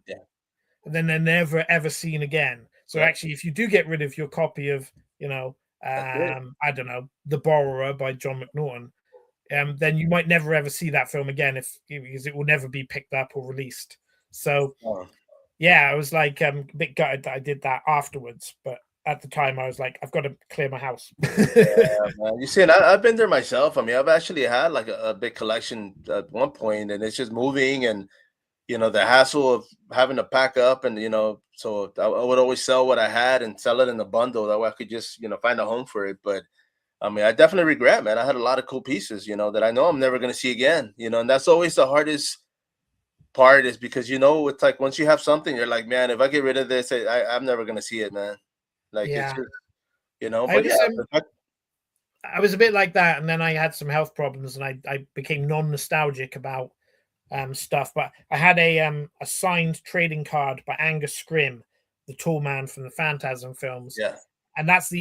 [SPEAKER 2] And then they're never ever seen again. So actually, if you do get rid of your copy of, I don't know, The Borrower by John McNaughton, then you might never ever see that film again because it will never be picked up or released. So yeah, I was like a bit gutted that I did that afterwards, but at the time I was like, I've got to clear my house.
[SPEAKER 1] Man. You see, and I've been there myself. I mean, I've actually had like a big collection at one point, and it's just moving and the hassle of having to pack up, and so I would always sell what I had and sell it in a bundle. That way I could just find a home for it. But I mean, I definitely regret, man. I had a lot of cool pieces, that I know I'm never going to see again. And that's always the hardest part, is because it's like once you have something, you're like, man, if I get rid of this, I'm never going to see it, man. Like it's just, but
[SPEAKER 2] I was a bit like that, and then I had some health problems, and I became non-nostalgic about stuff. But I had a signed trading card by Angus Scrimm, the tall man from the Phantasm films.
[SPEAKER 1] Yeah,
[SPEAKER 2] and that's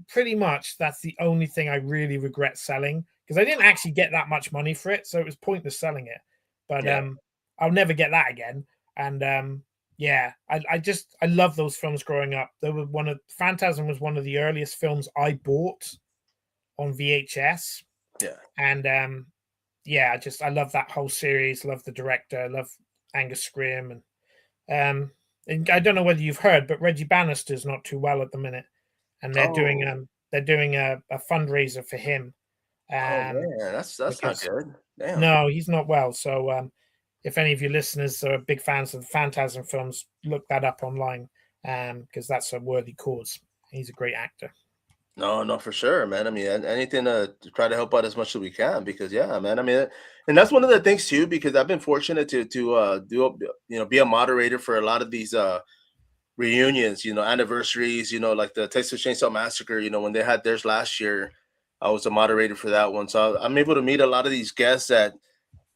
[SPEAKER 2] pretty much that's the only thing I really regret selling, because I didn't actually get that much money for it, so it was pointless selling it. But I'll never get that again. And I love those films growing up. They were Phantasm was one of the earliest films I bought on VHS.
[SPEAKER 1] Yeah.
[SPEAKER 2] And I love that whole series. Love the director. Love Angus Scrimm. And I don't know whether you've heard, but Reggie Bannister's not too well at the minute, and they're doing a fundraiser for him.
[SPEAKER 1] Man, that's not good. Damn.
[SPEAKER 2] No, he's not well. So if any of your listeners are big fans of the Phantasm films, look that up online, because that's a worthy cause. He's a great actor.
[SPEAKER 1] No, no, for sure, man. I mean, anything to try to help out as much as we can, because yeah, man. I mean, and that's one of the things too, because I've been fortunate to be a moderator for a lot of these reunions, anniversaries, like the Texas Chainsaw Massacre. When they had theirs last year, I was a moderator for that one, so I'm able to meet a lot of these guests that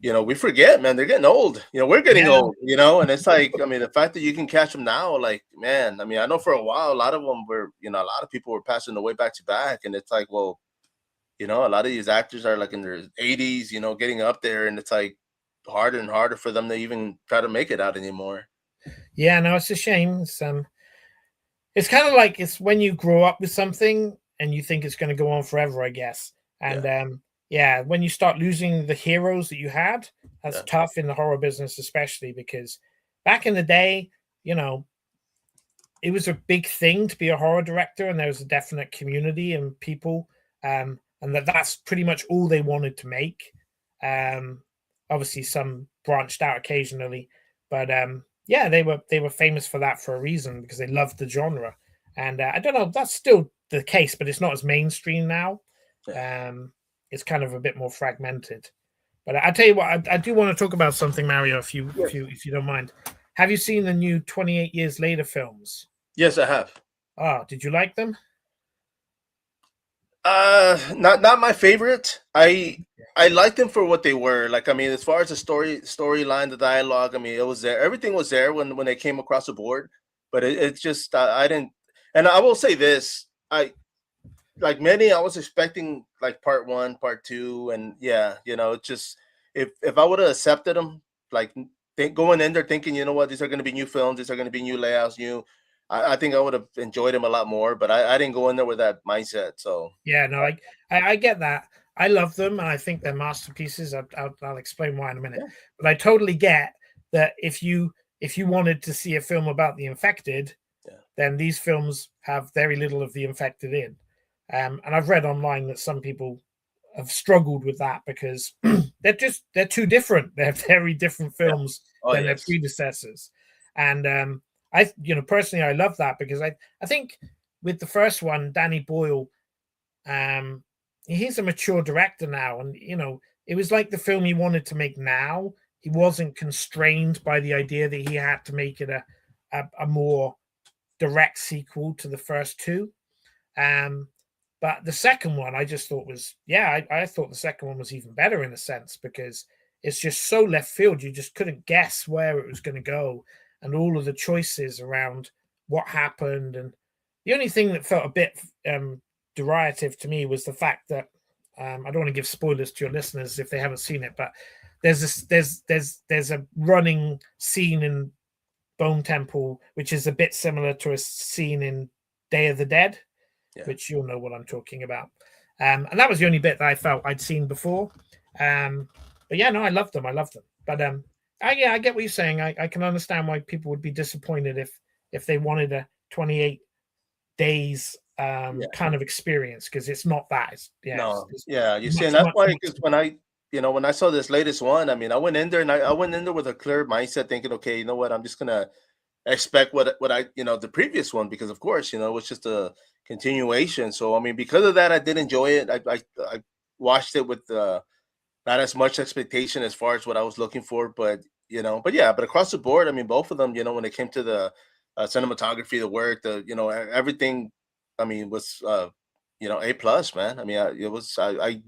[SPEAKER 1] we forget, man. They're getting old. We're getting
[SPEAKER 2] Yeah,
[SPEAKER 1] old, and it's like, I mean, the fact that you can catch them now, like, man, I mean, I know for a while, a lot of them were, a lot of people were passing away back to back. And it's like, well, a lot of these actors are like in their 80s, getting up there. And it's like harder and harder for them to even try to make it out anymore.
[SPEAKER 2] yeah, no, it's a shame. It's kind of like it's when you grow up with something and you think it's going to go on forever, I guess. And
[SPEAKER 1] Yeah.
[SPEAKER 2] yeah, when you start losing the heroes that you had, that's
[SPEAKER 1] Yeah.
[SPEAKER 2] tough in the horror business, especially because back in the day, you know, it was a big thing to be a horror director, and there was a definite community and people, and that's pretty much all they wanted to make. Um, Obviously, some branched out occasionally, but yeah, they were famous for that for a reason because they loved the genre. And I don't know, that's still the case, but it's not as mainstream now.
[SPEAKER 1] Yeah.
[SPEAKER 2] It's kind of a bit more fragmented. But I tell you what, I do want to talk about something, Mario, if you
[SPEAKER 1] Yes.
[SPEAKER 2] if you if you don't mind. Have you seen the new 28 Years Later films?
[SPEAKER 1] Yes, I have.
[SPEAKER 2] Ah, did you like them?
[SPEAKER 1] Not my favorite. I liked them for what they were. Like, I mean, as far as the storyline, the dialogue, I mean, it was there. Everything was there when they came across the board. But it's just I didn't. And I will say this: I like many. I was expecting like part one, part two, and yeah, it's just if I would have accepted them, like going in there thinking, what, these are going to be new films, these are going to be new layouts, new. I think I would have enjoyed them a lot more, but I didn't go in there with that mindset. So
[SPEAKER 2] Yeah, no, I get that. I love them, and I think they're masterpieces. I'll explain why in a minute.
[SPEAKER 1] yeah,
[SPEAKER 2] But I totally get that if you wanted to see a film about the infected,
[SPEAKER 1] yeah,
[SPEAKER 2] then these films have very little of the infected in. And I've read online that some people have struggled with that because they're too different. They're very different
[SPEAKER 1] yeah.
[SPEAKER 2] films
[SPEAKER 1] Oh
[SPEAKER 2] than their
[SPEAKER 1] yes,
[SPEAKER 2] predecessors. And I personally I love that because I think with the first one, Danny Boyle, um, he's a mature director now, and it was like the film he wanted to make now. He wasn't constrained by the idea that he had to make it a more direct sequel to the first two. Um, but the second one, I just thought was, yeah, I thought the second one was even better in a sense because it's just so left field. You just couldn't guess where it was going to go, and all of the choices around what happened. And the only thing that felt a bit derivative to me was the fact that I don't want to give spoilers to your listeners if they haven't seen it, but there's a running scene in Bone Temple which is a bit similar to a scene in Day of the Dead,
[SPEAKER 1] yeah.
[SPEAKER 2] which you'll know what I'm talking about. And that was the only bit that I felt I'd seen before. But yeah, no, I love them. I love them. But I get what you're saying. I can understand why people would be disappointed if they wanted a 28 days
[SPEAKER 1] Yeah.
[SPEAKER 2] kind of experience because it's not that.
[SPEAKER 1] No,
[SPEAKER 2] It's
[SPEAKER 1] yeah, you see,
[SPEAKER 2] much,
[SPEAKER 1] and that's
[SPEAKER 2] much,
[SPEAKER 1] why,
[SPEAKER 2] much.
[SPEAKER 1] because when I saw this latest one, I mean, I went in there and I went in there with a clear mindset, thinking, okay, you know what, I'm just gonna expect what I the previous one, because of course, it was just a continuation. So I mean, because of that, I did enjoy it. I watched it with not as much expectation as far as what I was looking for, but yeah, but across the board, I mean, both of them, when it came to the cinematography, the work, everything, I mean, was A plus, man. I mean, I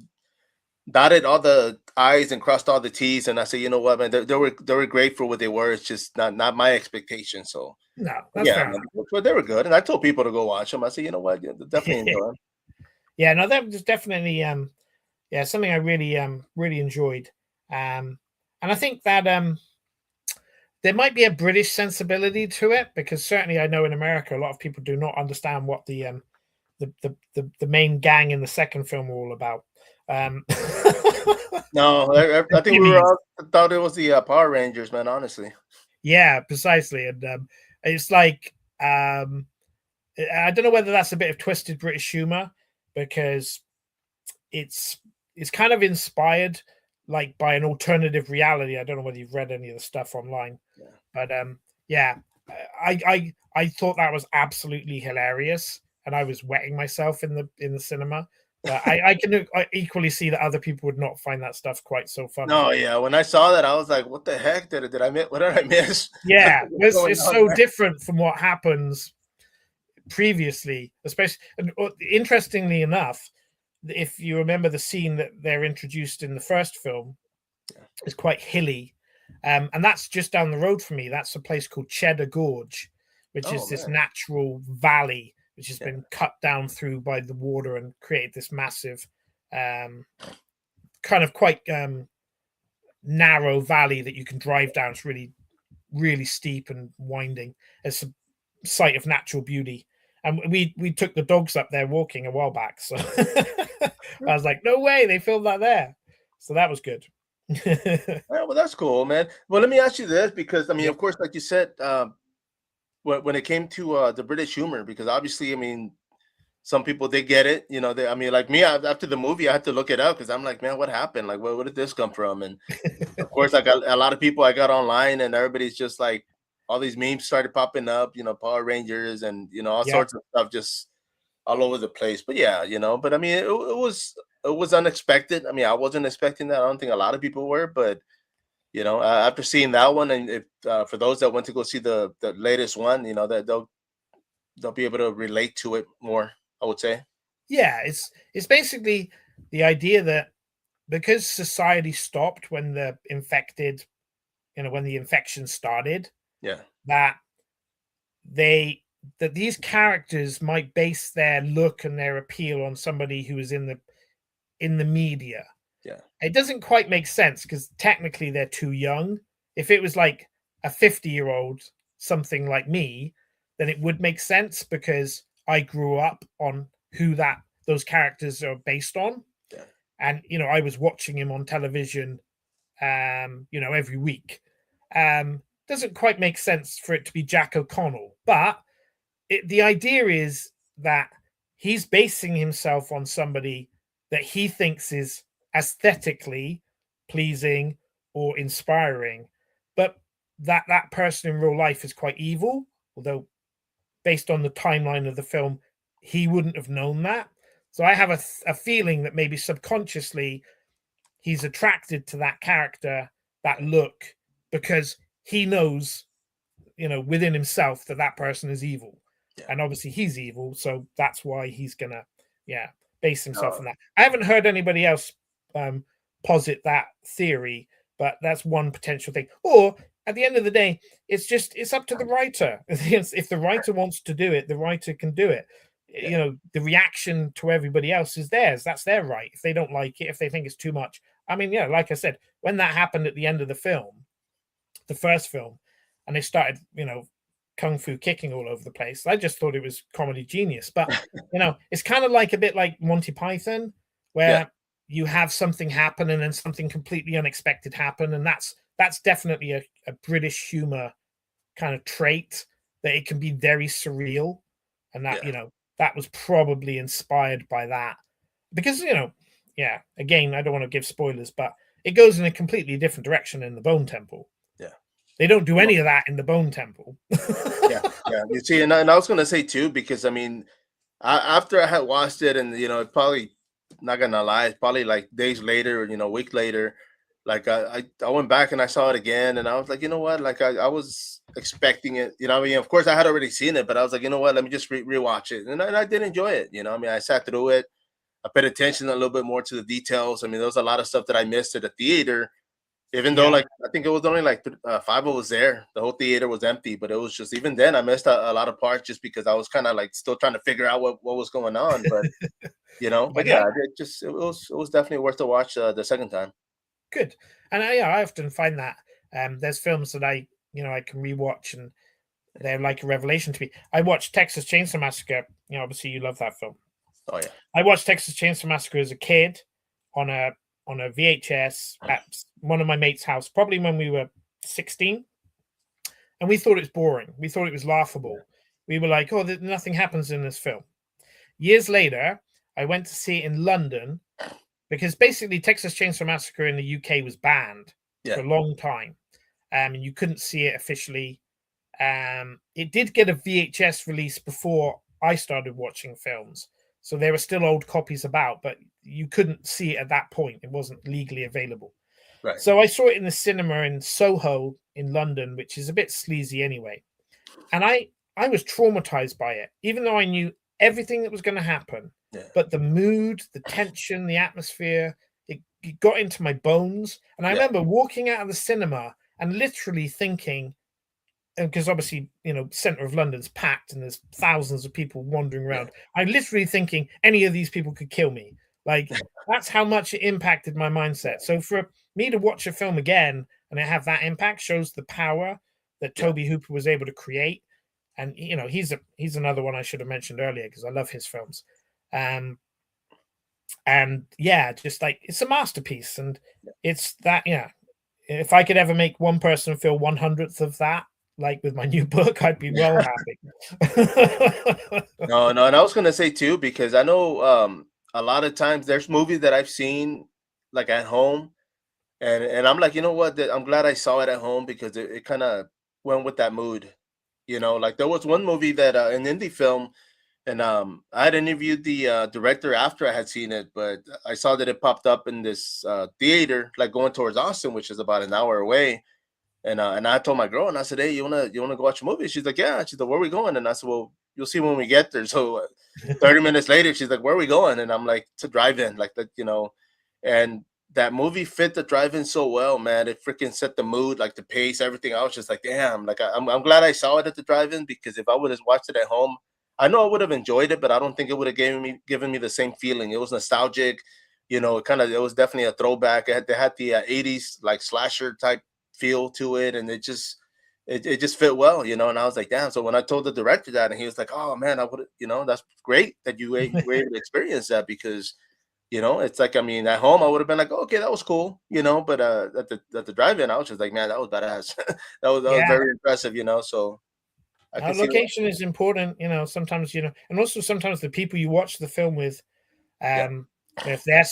[SPEAKER 1] dotted all the I's and crossed all the T's, and I said, you know what, man, they were great for what they were. It's just not my expectation. So
[SPEAKER 2] No, that's
[SPEAKER 1] yeah,
[SPEAKER 2] fair
[SPEAKER 1] man, but they were good, and I told people to go watch them. I said, you know what, yeah, definitely
[SPEAKER 2] enough.
[SPEAKER 1] enjoy them.
[SPEAKER 2] Yeah, no, that was definitely yeah, something I really enjoyed. And I think that there might be a British sensibility to it because certainly I know in America a lot of people do not understand what the main gang in the second film were all about. Um,
[SPEAKER 1] No, I think we were
[SPEAKER 2] Jimmy's.
[SPEAKER 1] all thought it was the Power Rangers, man. Honestly,
[SPEAKER 2] Yeah, precisely, and it's like I don't know whether that's a bit of twisted British humor because it's it's kind of inspired like by an alternative reality. I don't know whether you've read any of the stuff online,
[SPEAKER 1] yeah,
[SPEAKER 2] but yeah, I thought that was absolutely hilarious. and I was wetting myself in the cinema. But I can equally see that other people would not find that stuff quite so funny.
[SPEAKER 1] No, yeah. When I saw that, I was like, "What the heck did I miss? What did I miss?
[SPEAKER 2] Yeah,
[SPEAKER 1] What's
[SPEAKER 2] it's
[SPEAKER 1] going
[SPEAKER 2] it's
[SPEAKER 1] on
[SPEAKER 2] so
[SPEAKER 1] there?"
[SPEAKER 2] different from what happens previously, especially. And interestingly enough, if you remember the scene that they're introduced in the first film, is quite hilly, and that's just down the road from me. That's a place called Cheddar Gorge, which
[SPEAKER 1] Oh
[SPEAKER 2] is this
[SPEAKER 1] man,
[SPEAKER 2] natural valley which has
[SPEAKER 1] yeah,
[SPEAKER 2] been cut down through by the water and created this massive, kind of quite narrow valley that you can drive down. It's really, really steep and winding. It's a site of natural beauty. And we took the dogs up there walking a while back. So I was like, no way, they filmed that there. So that was good.
[SPEAKER 1] yeah. Well, that's cool, man. Well, let me ask you this because I mean,
[SPEAKER 2] Yep.
[SPEAKER 1] of course, like you said, when it came to the British humor, because obviously, I mean, some people they get it, you know. They, I mean, like me, after the movie, I had to look it up because I'm like, man, what happened? Like, where did this come from? And of course, I got a lot of people I got online, and everybody's just like, all these memes started popping up, you know, Power Rangers and all
[SPEAKER 2] Yep.
[SPEAKER 1] sorts of stuff, just all over the place. But yeah, but I mean, it was unexpected. I mean, I wasn't expecting that. I don't think a lot of people were, but after seeing that one, and if for those that went to go see the latest one, that they'll be able to relate to it more, I would say.
[SPEAKER 2] Yeah, it's basically the idea that because society stopped when the infected, when the infection started,
[SPEAKER 1] Yeah,
[SPEAKER 2] that they that these characters might base their look and their appeal on somebody who is in the media.
[SPEAKER 1] yeah,
[SPEAKER 2] It doesn't quite make sense because technically they're too young. If it was like a 50-year-old, something like me, then it would make sense because I grew up on who those characters are based on.
[SPEAKER 1] yeah,
[SPEAKER 2] And I was watching him on television, every week. Doesn't quite make sense for it to be Jack O'Connell, but the idea is that he's basing himself on somebody that he thinks is aesthetically pleasing or inspiring, but that person in real life is quite evil. Although, based on the timeline of the film, he wouldn't have known that. So I have a feeling that maybe subconsciously he's attracted to that character, that look, because he knows, within himself that that person is evil,
[SPEAKER 1] yeah.
[SPEAKER 2] and obviously he's evil, so that's why he's gonna, yeah, base himself
[SPEAKER 1] No,
[SPEAKER 2] on that. I haven't heard anybody else um, posit that theory, but that's one potential thing. Or at the end of the day, it's up to the writer. If the writer wants to do it, the writer can do it.
[SPEAKER 1] yeah,
[SPEAKER 2] The reaction to everybody else is theirs. That's their right. If they don't like it, if they think it's too much. I mean, yeah, like I said, when that happened at the end of the film, the first film, and they started, kung fu kicking all over the place, I just thought it was comedy genius. But it's kind of like a bit like Monty Python,
[SPEAKER 1] yeah,
[SPEAKER 2] where you have something happen and then something completely unexpected happen, and that's definitely a British humor kind of trait, that it can be very surreal, and that
[SPEAKER 1] yeah,
[SPEAKER 2] that was probably inspired by that, because yeah, again, I don't want to give spoilers, but it goes in a completely different direction in the Bone Temple.
[SPEAKER 1] yeah.
[SPEAKER 2] They don't do
[SPEAKER 1] No,
[SPEAKER 2] any of that in the Bone Temple.
[SPEAKER 1] yeah, yeah. You see, and I was gonna say too, because I mean, after I had watched it, and it probably, not gonna lie, it's probably like days later, or a week later, like I went back and I saw it again, and I was like, you know what, like I was expecting it, I mean, of course I had already seen it, but I was like, you know what, let me just rewatch it, and I did enjoy it, I mean, I sat through it, I paid attention a little bit more to the details. I mean, there was a lot of stuff that I missed at the theater, even though,
[SPEAKER 2] Yeah.
[SPEAKER 1] like, I think it was only like five of us there. The whole theater was empty, but it was just, even then I missed a lot of parts just because I was kind of like still trying to figure out what was going on. But
[SPEAKER 2] Yeah,
[SPEAKER 1] but yeah, it was definitely worth to watch the second time.
[SPEAKER 2] good. And I often find that there's films that I can rewatch, and they're like a revelation to me. I watched Texas Chainsaw Massacre. Obviously you love that film.
[SPEAKER 1] Oh yeah,
[SPEAKER 2] I watched Texas Chainsaw Massacre as a kid on a VHS at one of my mates' house, probably when we were 16, and we thought it was boring. We thought it was
[SPEAKER 1] yeah,
[SPEAKER 2] laughable. We were like, "Oh, nothing happens in this film." Years later, I went to see it in London, because basically Texas Chainsaw Massacre in the UK was banned
[SPEAKER 1] yeah,
[SPEAKER 2] for a long time, and you couldn't see it officially. It did get a VHS release before I started watching films. So there were still old copies about, but you couldn't see it at that point. It wasn't legally available.
[SPEAKER 1] Right.
[SPEAKER 2] So I saw it in the cinema in Soho in London, which is a bit sleazy anyway. And I was traumatized by it, even though I knew everything that was going to happen.
[SPEAKER 1] Yeah.
[SPEAKER 2] But the mood, the tension, the atmosphere, it got into my bones. And I remember walking out of the cinema and literally thinking, because obviously, center of London's packed and there's thousands of people wandering around. I'm literally thinking any of these people could kill me. Like, that's how much it impacted my mindset. So for me to watch a film again and it have that impact shows the power that Toby Hooper was able to create. And he's another one I should have mentioned earlier because I love his films. And just like it's a masterpiece, and it's that. If I could ever make one person feel 100th of that, like with my new book, I'd be well happy.
[SPEAKER 1] No, and I was gonna say too, because I know a lot of times there's movies that I've seen like at home, and I'm like, you know what? I'm glad I saw it at home because it kind of went with that mood. Like there was one movie that an indie film, and I had interviewed the director after I had seen it, but I saw that it popped up in this theater, like going towards Austin, which is about an hour away. And I told my girl, and I said, "Hey, you wanna go watch a movie?" She's like, "Yeah." She's like, "Where are we going?" And I said, "Well, you'll see when we get there." So 30 minutes later, she's like, "Where are we going?" And I'm like, "To drive-in," like that. And that movie fit the drive-in so well, man. It freaking set the mood, like the pace, everything. I was just like, damn, like I'm glad I saw it at the drive-in, because if I would have watched it at home, I know I would have enjoyed it, but I don't think it would have given me the same feeling. It was nostalgic, it was definitely a throwback. They had the 80s like slasher type feel to it, and it just fit well. And I was like, damn. So when I told the director that, and he was like, oh man, I would, that's great that you were able to experience that, because it's like, I mean, at home I would have been like, oh, okay, that was cool, but at the drive-in, I was just like, man, that was badass. That was very impressive. So I can see
[SPEAKER 2] location is important, sometimes, and also sometimes the people you watch the film with, if they're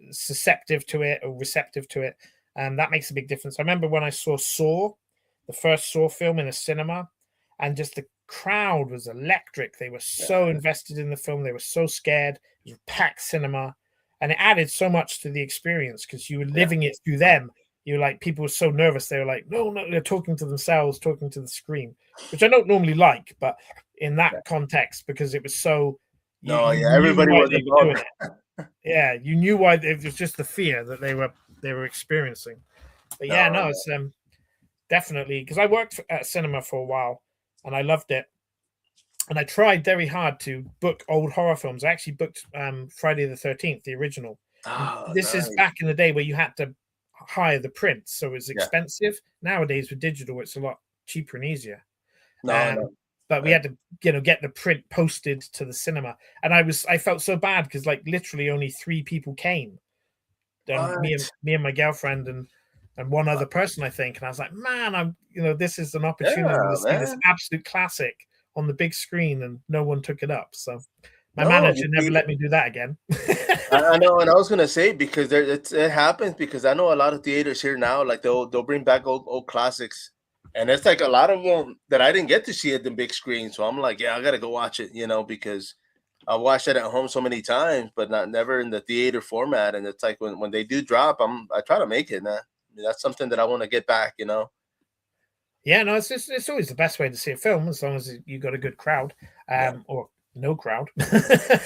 [SPEAKER 2] susceptible to it or receptive to it, that makes a big difference. I remember when I saw Saw, the first Saw film in a cinema, and just the crowd was electric. They were so invested in the film. They were so scared. It was a packed cinema, and it added so much to the experience because you were living it through them. You were like, people were so nervous. They were like, no, they're talking to themselves, talking to the screen, which I don't normally like, but in that context, because it was so, you
[SPEAKER 1] everybody was involved.
[SPEAKER 2] Yeah, you knew why. It was just the fear that they were experiencing. But no, it's definitely, because I worked at cinema for a while and I loved it, and I tried very hard to book old horror films. I actually booked Friday the 13th, the original. This is back in the day where you had to hire the prints, so it was expensive. Nowadays with digital, it's a lot cheaper and easier. But we had to, get the print posted to the cinema, and I felt so bad because like literally only 3 people came. Me and my girlfriend and one other person, I think, and I was like, man, this is an opportunity to see this absolute classic on the big screen, and no one took it up. So my manager never let me do that again.
[SPEAKER 1] I know, and I was gonna say, because it happens, because I know a lot of theaters here now, like they'll bring back old classics. And it's like a lot of them that I didn't get to see at the big screen. So I'm like, yeah, I gotta go watch it, because I watched it at home so many times, but never in the theater format. And it's like when they do drop, I try to make it, man. I mean, that's something that I want to get back.
[SPEAKER 2] Yeah, no, it's always the best way to see a film, as long as you got a good crowd, or no crowd.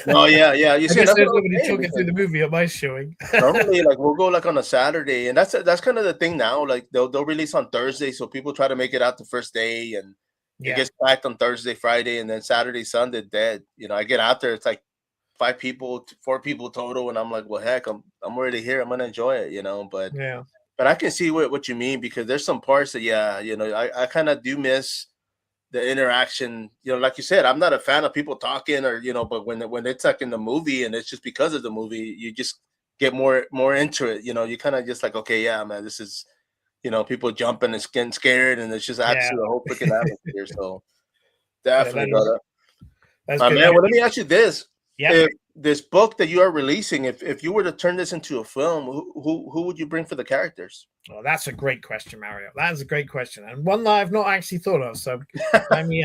[SPEAKER 1] Oh yeah. You see,
[SPEAKER 2] there's nobody talking through the movie at my showing.
[SPEAKER 1] Normally, like we'll go like on a Saturday, and that's kind of the thing now. Like they'll release on Thursday, so people try to make it out the first day, and it gets packed on Thursday, Friday, and then Saturday, Sunday dead. I get out there, it's like 4 people total, and I'm like, well, heck, I'm already here. I'm gonna enjoy it. But I can see what you mean, because there's some parts that I kind of do miss the interaction. Like you said, I'm not a fan of people talking, or but when it's like in the movie and it's just because of the movie, you just get more into it. You kind of just like, okay, yeah, man, this is people jumping and getting scared, and it's just adds to the whole freaking atmosphere. So definitely, brother.
[SPEAKER 2] That's
[SPEAKER 1] My
[SPEAKER 2] good.
[SPEAKER 1] man, well, let me ask you this.
[SPEAKER 2] Yeah.
[SPEAKER 1] this book that you are releasing, if you were to turn this into a film, who would you bring for the characters?
[SPEAKER 2] Well, that's a great question, Mario. That is a great question, and one that I've not actually thought of. So let me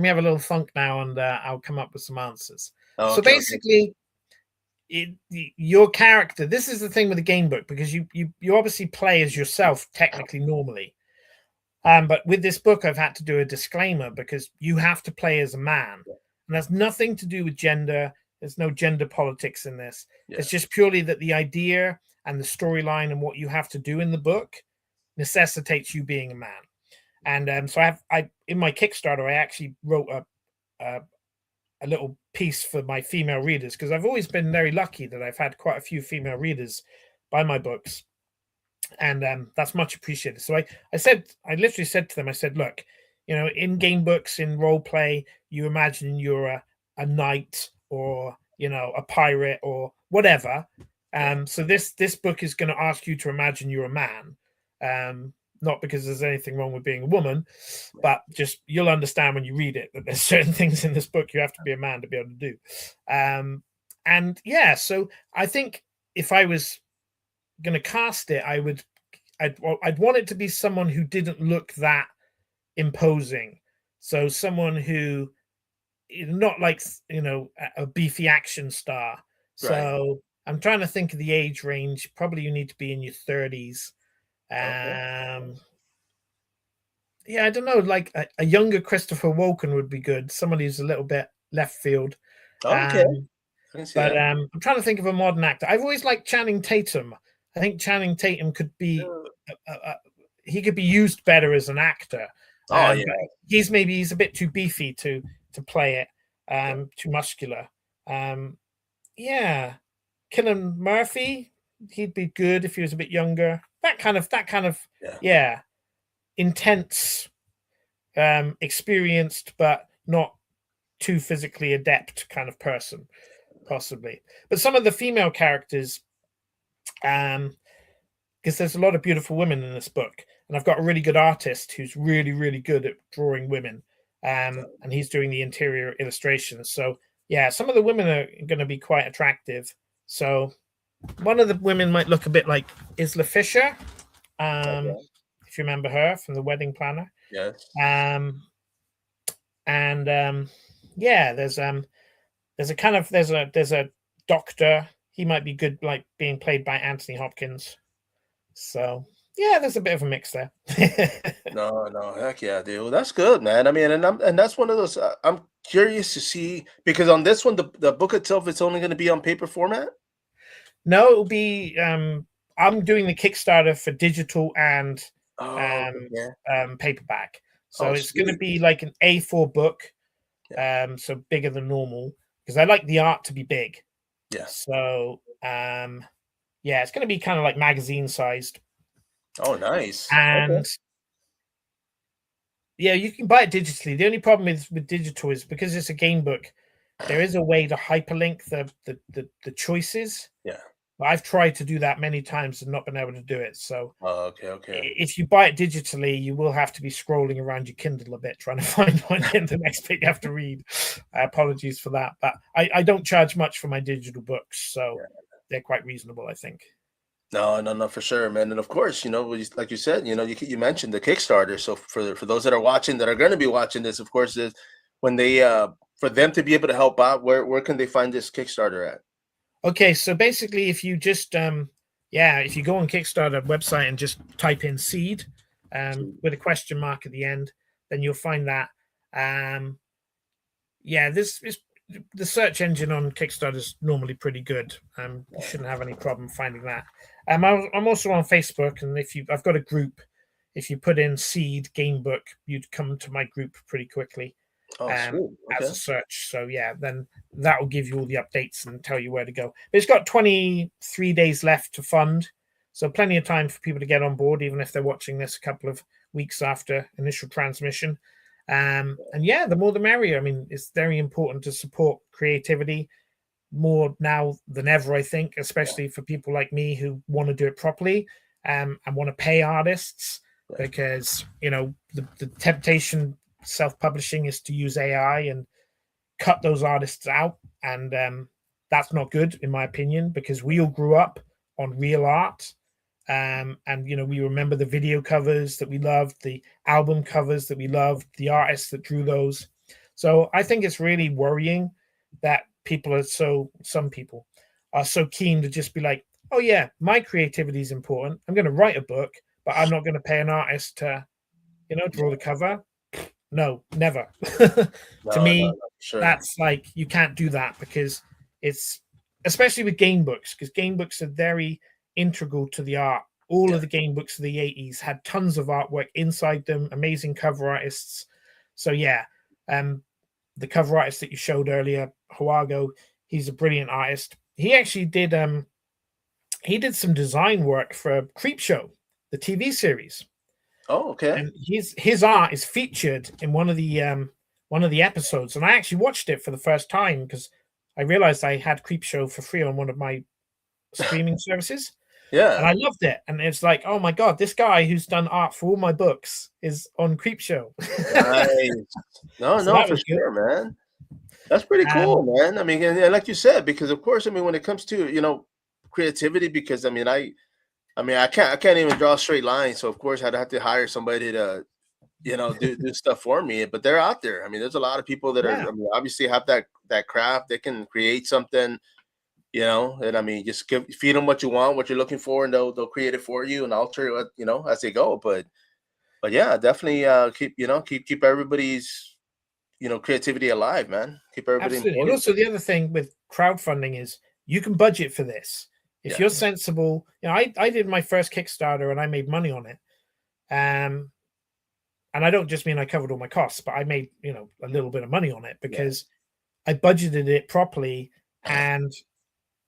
[SPEAKER 2] have a little thunk now, and I'll come up with some answers.
[SPEAKER 1] Oh,
[SPEAKER 2] So
[SPEAKER 1] okay, okay.
[SPEAKER 2] basically, your character. This is the thing with the game book, because you obviously play as yourself technically normally, but with this book, I've had to do a disclaimer because you have to play as a man, and that's nothing to do with gender. There's no gender politics in this.
[SPEAKER 1] Yeah.
[SPEAKER 2] It's just purely that the idea and the storyline and what you have to do in the book necessitates you being a man. And so I in my Kickstarter, I actually wrote a little piece for my female readers, because I've always been very lucky that I've had quite a few female readers buy my books, and that's much appreciated. So I literally said to them, I said, look, in game books, in role play, you imagine you're a knight, or a pirate, or whatever. So this book is going to ask you to imagine you're a man. Not because there's anything wrong with being a woman, but just you'll understand when you read it that there's certain things in this book you have to be a man to be able to do. And yeah, so I think if I was going to cast it, I'd want it to be someone who didn't look that imposing. So someone who, not like a beefy action star. So
[SPEAKER 1] Right.
[SPEAKER 2] I'm trying to think of the age range. Probably you need to be in your 30s.
[SPEAKER 1] Okay.
[SPEAKER 2] Yeah, I don't know. Like a younger Christopher Walken would be good. Somebody who's a little bit left field.
[SPEAKER 1] Okay.
[SPEAKER 2] Um,
[SPEAKER 1] I can see
[SPEAKER 2] but
[SPEAKER 1] that.
[SPEAKER 2] I'm trying to think of a modern actor. I've always liked Channing Tatum. I think Channing Tatum could be he could be used better as an actor.
[SPEAKER 1] Oh yeah.
[SPEAKER 2] But he's a bit too beefy to play it. Too muscular. Yeah, Cillian Murphy. He'd be good if he was a bit younger. That kind of yeah, intense, experienced, but not too physically adept kind of person, possibly. But some of the female characters, because there's a lot of beautiful women in this book, and I've got a really good artist who's really, really good at drawing women, and he's doing the interior illustrations. So yeah, some of the women are going to be quite attractive. So one of the women might look a bit like Isla Fisher, if you remember her from The Wedding Planner.
[SPEAKER 1] Yes.
[SPEAKER 2] Yeah, there's a doctor. He might be good, like being played by Anthony Hopkins. So yeah, there's a bit of a mix there.
[SPEAKER 1] No, heck yeah, dude. That's good, man. I mean, and that's one of those. I'm curious to see, because on this one, the book itself, it's only going to be on paper format.
[SPEAKER 2] No, it'll be. I'm doing the Kickstarter for digital and
[SPEAKER 1] Oh, yeah.
[SPEAKER 2] paperback. So
[SPEAKER 1] Oh,
[SPEAKER 2] it's going to
[SPEAKER 1] sweet.
[SPEAKER 2] be like an A4 book,
[SPEAKER 1] Yeah.
[SPEAKER 2] so bigger than normal, because I like the art to be big.
[SPEAKER 1] Yeah.
[SPEAKER 2] So yeah, it's going to be kind of like magazine sized.
[SPEAKER 1] Oh, nice. Okay.
[SPEAKER 2] And yeah, you can buy it digitally. The only problem with digital is because it's a game book, there is a way to hyperlink the choices.
[SPEAKER 1] Yeah.
[SPEAKER 2] But I've tried to do that many times and not been able to do it. So
[SPEAKER 1] Oh, okay.
[SPEAKER 2] if you buy it digitally, you will have to be scrolling around your Kindle a bit trying to find the next bit you have to read. Apologies for that, but I don't charge much for my digital books, so
[SPEAKER 1] Yeah.
[SPEAKER 2] they're quite reasonable, I think.
[SPEAKER 1] No, for sure, man. And of course, like you said, you mentioned the Kickstarter. So for those that are watching, that are going to be watching this, of course, is when they for them to be able to help out, where can they find this Kickstarter at?
[SPEAKER 2] Okay, so basically, if you just if you go on Kickstarter website and just type in seed with a question mark at the end, then you'll find that. This is the search engine on Kickstarter is normally pretty good. You shouldn't have any problem finding that. I'm also on Facebook, and I've got a group. If you put in seed game book, you'd come to my group pretty quickly.
[SPEAKER 1] Oh, sweet.
[SPEAKER 2] As
[SPEAKER 1] Okay.
[SPEAKER 2] a search. So yeah, then that will give you all the updates and tell you where to go. But it's got 23 days left to fund, so plenty of time for people to get on board, even if they're watching this a couple of weeks after initial transmission. And yeah, the more the merrier. I mean, it's very important to support creativity more now than ever, I think, especially for people like me who want to do it properly and want to pay artists, because the temptation self-publishing is to use AI and cut those artists out, and that's not good in my opinion, because we all grew up on real art. And we remember the video covers that we loved, the album covers that we loved, the artists that drew those. So I think it's really worrying that some people are so keen to just be like, oh yeah, my creativity is important, I'm going to write a book, but I'm not going to pay an artist to draw the cover. No, never. To
[SPEAKER 1] No, no,
[SPEAKER 2] me,
[SPEAKER 1] no, sure.
[SPEAKER 2] that's like, you can't do that, because it's, especially with game books, because game books are very integral to the art. All
[SPEAKER 1] Yeah.
[SPEAKER 2] of the game books of the 80s had tons of artwork inside them, amazing cover artists. So yeah, um, the cover artist that you showed earlier, Huago, he's a brilliant artist. He did some design work for Creepshow, the TV series,
[SPEAKER 1] Oh, okay.
[SPEAKER 2] and his art is featured in one of the episodes. And I actually watched it for the first time because I realized I had Creepshow for free on one of my streaming services, and
[SPEAKER 1] Yeah.
[SPEAKER 2] I loved it. And it's like, oh my god, this guy who's done art for all my books is on Creepshow.
[SPEAKER 1] Nice. No,
[SPEAKER 2] So
[SPEAKER 1] no,
[SPEAKER 2] that
[SPEAKER 1] for
[SPEAKER 2] was good.
[SPEAKER 1] sure, man. That's pretty
[SPEAKER 2] Um,
[SPEAKER 1] cool, man. I mean, and like you said, because of course, I mean, when it comes to creativity, because I can't even draw a straight line, so of course I'd have to hire somebody to do stuff for me. But they're out there. I mean, there's a lot of people that are,
[SPEAKER 2] yeah,
[SPEAKER 1] I mean, obviously have that craft. They can create something, and I mean, just feed them what you want, what you're looking for, and they'll create it for you and alter it, as they go. But yeah, definitely keep everybody's creativity alive, man. Keep everybody
[SPEAKER 2] absolutely. And
[SPEAKER 1] employed.
[SPEAKER 2] also the other thing with crowdfunding is you can budget for this. If
[SPEAKER 1] Yeah,
[SPEAKER 2] you're sensible, I did my first Kickstarter and I made money on it. Um, and I don't just mean I covered all my costs, but I made, a little bit of money on it
[SPEAKER 1] yeah,
[SPEAKER 2] because I budgeted it properly. And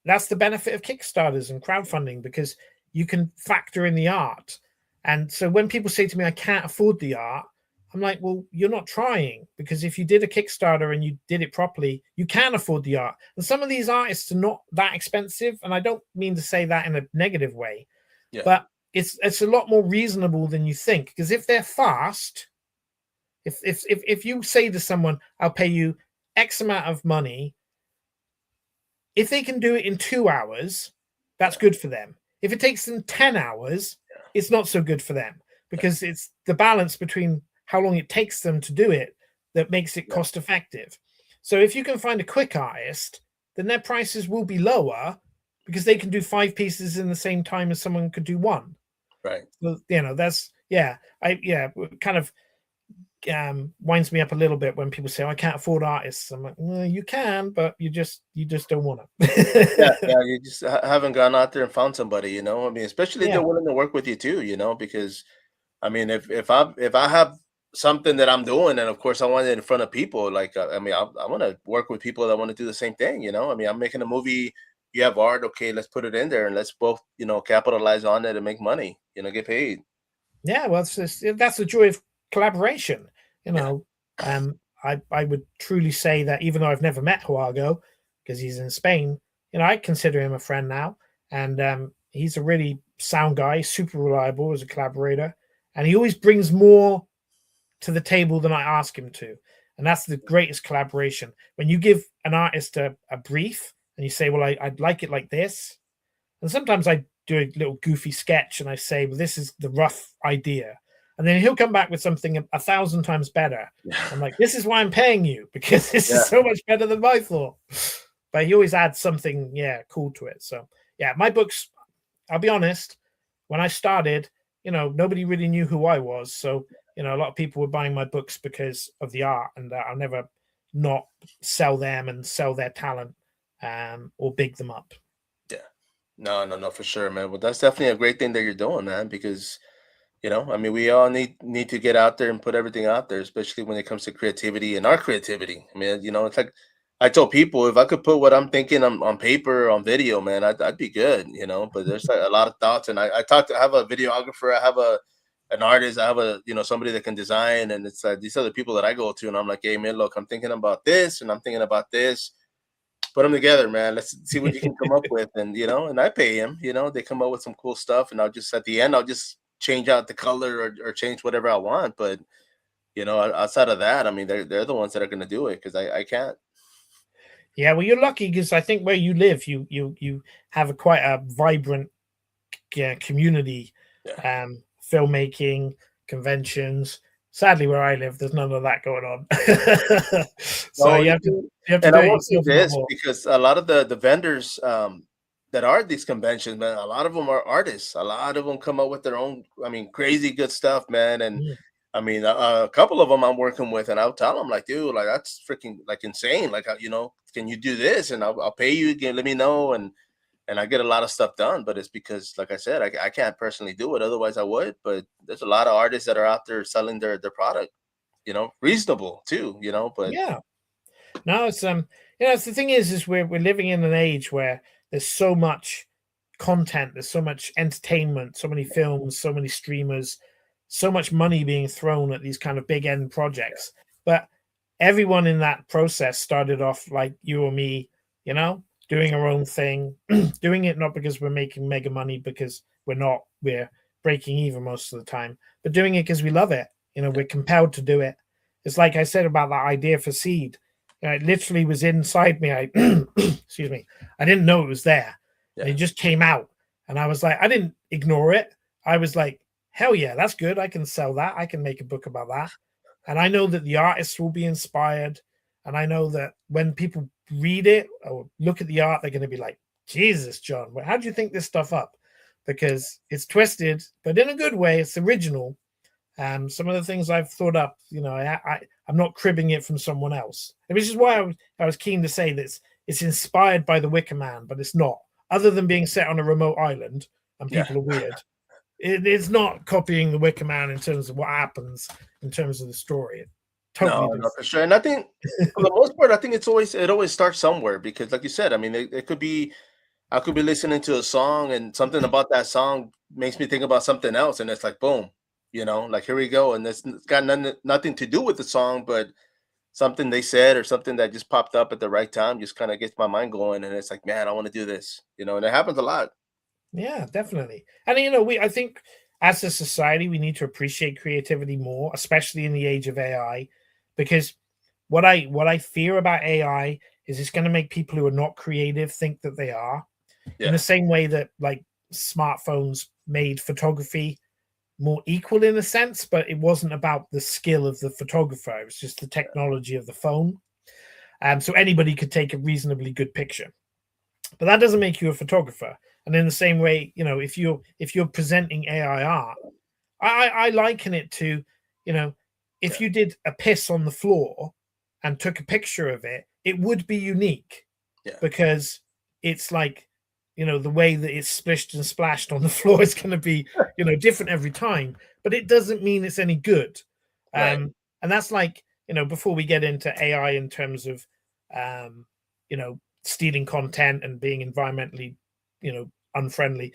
[SPEAKER 2] that's the benefit of Kickstarters and crowdfunding, because you can factor in the art. And so when people say to me, I can't afford the art, I'm like, well, you're not trying, because if you did a Kickstarter and you did it properly, you can afford the art. And some of these artists are not that expensive. And I don't mean to say that in a negative way,
[SPEAKER 1] yeah,
[SPEAKER 2] but it's a lot more reasonable than you think. Because if they're fast, if you say to someone, I'll pay you X amount of money, if they can do it in 2 hours, that's
[SPEAKER 1] yeah,
[SPEAKER 2] good for them. If it takes them 10 hours,
[SPEAKER 1] yeah,
[SPEAKER 2] it's not so good for them,
[SPEAKER 1] yeah,
[SPEAKER 2] because it's the balance between how long it takes them to do it that makes it
[SPEAKER 1] yeah.
[SPEAKER 2] cost effective. So if you can find a quick artist, then their prices will be lower because they can do 5 pieces in the same time as someone could do one.
[SPEAKER 1] Right.
[SPEAKER 2] So, that's, yeah, kind of winds me up a little bit when people say, oh, I can't afford artists. I'm like, well, you can, but you just don't want
[SPEAKER 1] Yeah,
[SPEAKER 2] to.
[SPEAKER 1] yeah. You just haven't gone out there and found somebody. I mean, especially if they're
[SPEAKER 2] Yeah,
[SPEAKER 1] willing to work with you too. Because I mean, if I have something that I'm doing, and of course I want it in front of people, like I mean, I want to work with people that want to do the same thing. I mean, I'm making a movie. You have art, okay? Let's put it in there, and let's both, capitalize on it and make money. Get paid.
[SPEAKER 2] yeah. Well, that's the joy of collaboration. You
[SPEAKER 1] Yeah,
[SPEAKER 2] know, I would truly say that, even though I've never met Huago because he's in Spain, I consider him a friend now, and he's a really sound guy, super reliable as a collaborator, and he always brings more to the table than I ask him to. And that's the greatest collaboration. When you give an artist a brief and you say, well, I'd like it like this. And sometimes I do a little goofy sketch and I say, well, this is the rough idea. And then he'll come back with something a thousand times better.
[SPEAKER 1] yeah,
[SPEAKER 2] I'm like, this is why I'm paying you, because this is
[SPEAKER 1] yeah,
[SPEAKER 2] so much better than my thought. But he always adds something, yeah, cool to it. So, yeah, my books, I'll be honest, when I started, nobody really knew who I was. So, a lot of people were buying my books because of the art, and I'll never not sell them and sell their talent, or big them up.
[SPEAKER 1] yeah. No, no, no, for sure, man. Well, that's definitely a great thing that you're doing, man. Because I mean, we all need to get out there and put everything out there, especially when it comes to creativity and our creativity. I mean, it's like I told people, if I could put what I'm thinking on paper or on video, man, I'd be good. But there's like a lot of thoughts, and I have a videographer, I have an artist, I have somebody that can design, and it's these are the people that I go to, and I'm like, hey man, look, I'm thinking about this, and I'm thinking about this. Put them together, man. Let's see what you can come up with, and I pay him. They come up with some cool stuff, and I'll just at the end, I'll just change out the color or change whatever I want. But outside of that, I mean, they're the ones that are going to do it because I can't.
[SPEAKER 2] Yeah, well, you're lucky because I think where you live, you have a quite a vibrant community,
[SPEAKER 1] Yeah.
[SPEAKER 2] filmmaking, conventions. Sadly, where I live, there's none of that going on. So
[SPEAKER 1] No,
[SPEAKER 2] you
[SPEAKER 1] you
[SPEAKER 2] have to
[SPEAKER 1] do.
[SPEAKER 2] you have to
[SPEAKER 1] And I
[SPEAKER 2] do it
[SPEAKER 1] will say
[SPEAKER 2] yourself a lot
[SPEAKER 1] this
[SPEAKER 2] more.
[SPEAKER 1] because a lot of the vendors that are at these conventions, man, a lot of them are artists. A lot of them come up with their own, I mean, crazy good stuff, man. And
[SPEAKER 2] Mm.
[SPEAKER 1] I mean, a couple of them I'm working with, and I'll tell them like, dude, like that's freaking like insane. Like, can you do this? And I'll pay you again. Let me know. And I get a lot of stuff done, but it's because, like I said, I can't personally do it. Otherwise, I would. But there's a lot of artists that are out there selling their product, reasonable too, but
[SPEAKER 2] Yeah. No, it's it's the thing is we're living in an age where there's so much content, there's so much entertainment, so many films, so many streamers, so much money being thrown at these kind of big end projects. But everyone in that process started off like you or me, doing our own thing, doing it not because we're making mega money, because we're not, we're breaking even most of the time, but doing it because we love it. We're compelled to do it. It's like I said about that idea for seed. It literally was inside me. I excuse me. I didn't know it was there. And
[SPEAKER 1] yeah.
[SPEAKER 2] it just came out. And I was like, I didn't ignore it. I was like, hell yeah, that's good. I can sell that. I can make a book about that. And I know that the artists will be inspired. And I know that when people read it or look at the art, they're going to be like, Jesus, John, how do you think this stuff up? Because it's twisted, but in a good way. It's original. Some of the things I've thought up, I'm not cribbing it from someone else, which is why I was keen to say that it's inspired by the Wicker Man, but it's not. Other than being set on a remote island and
[SPEAKER 1] Yeah.
[SPEAKER 2] people are weird, it's not copying the Wicker Man in terms of what happens in terms of the story. It totally
[SPEAKER 1] No,
[SPEAKER 2] different.
[SPEAKER 1] for sure. And I think for the most part, I think it always starts somewhere because, like you said, I mean, it could be I could be listening to a song and something about that song makes me think about something else, and it's like boom, like here we go, and it's got nothing to do with the song, but something they said or something that just popped up at the right time just kind of gets my mind going, and it's like, man, I want to do this, and it happens a lot.
[SPEAKER 2] Yeah, definitely. And I think as a society we need to appreciate creativity more, especially in the age of AI, because what I fear about AI is it's going to make people who are not creative think that they are. In the
[SPEAKER 1] Yeah,
[SPEAKER 2] same way that like smartphones made photography more equal in a sense, but it wasn't about the skill of the photographer. It was just the technology of the phone. So anybody could take a reasonably good picture, but that doesn't make you a photographer. And in the same way, if you're presenting AI art, I liken it to, you know, if
[SPEAKER 1] yeah,
[SPEAKER 2] you did a piss on the floor and took a picture of it, it would be unique
[SPEAKER 1] yeah,
[SPEAKER 2] because it's like, the way that it's splished and splashed on the floor is going to be, different every time, but it doesn't mean it's any good.
[SPEAKER 1] right.
[SPEAKER 2] And that's like, before we get into AI in terms of, um, stealing content and being environmentally, unfriendly.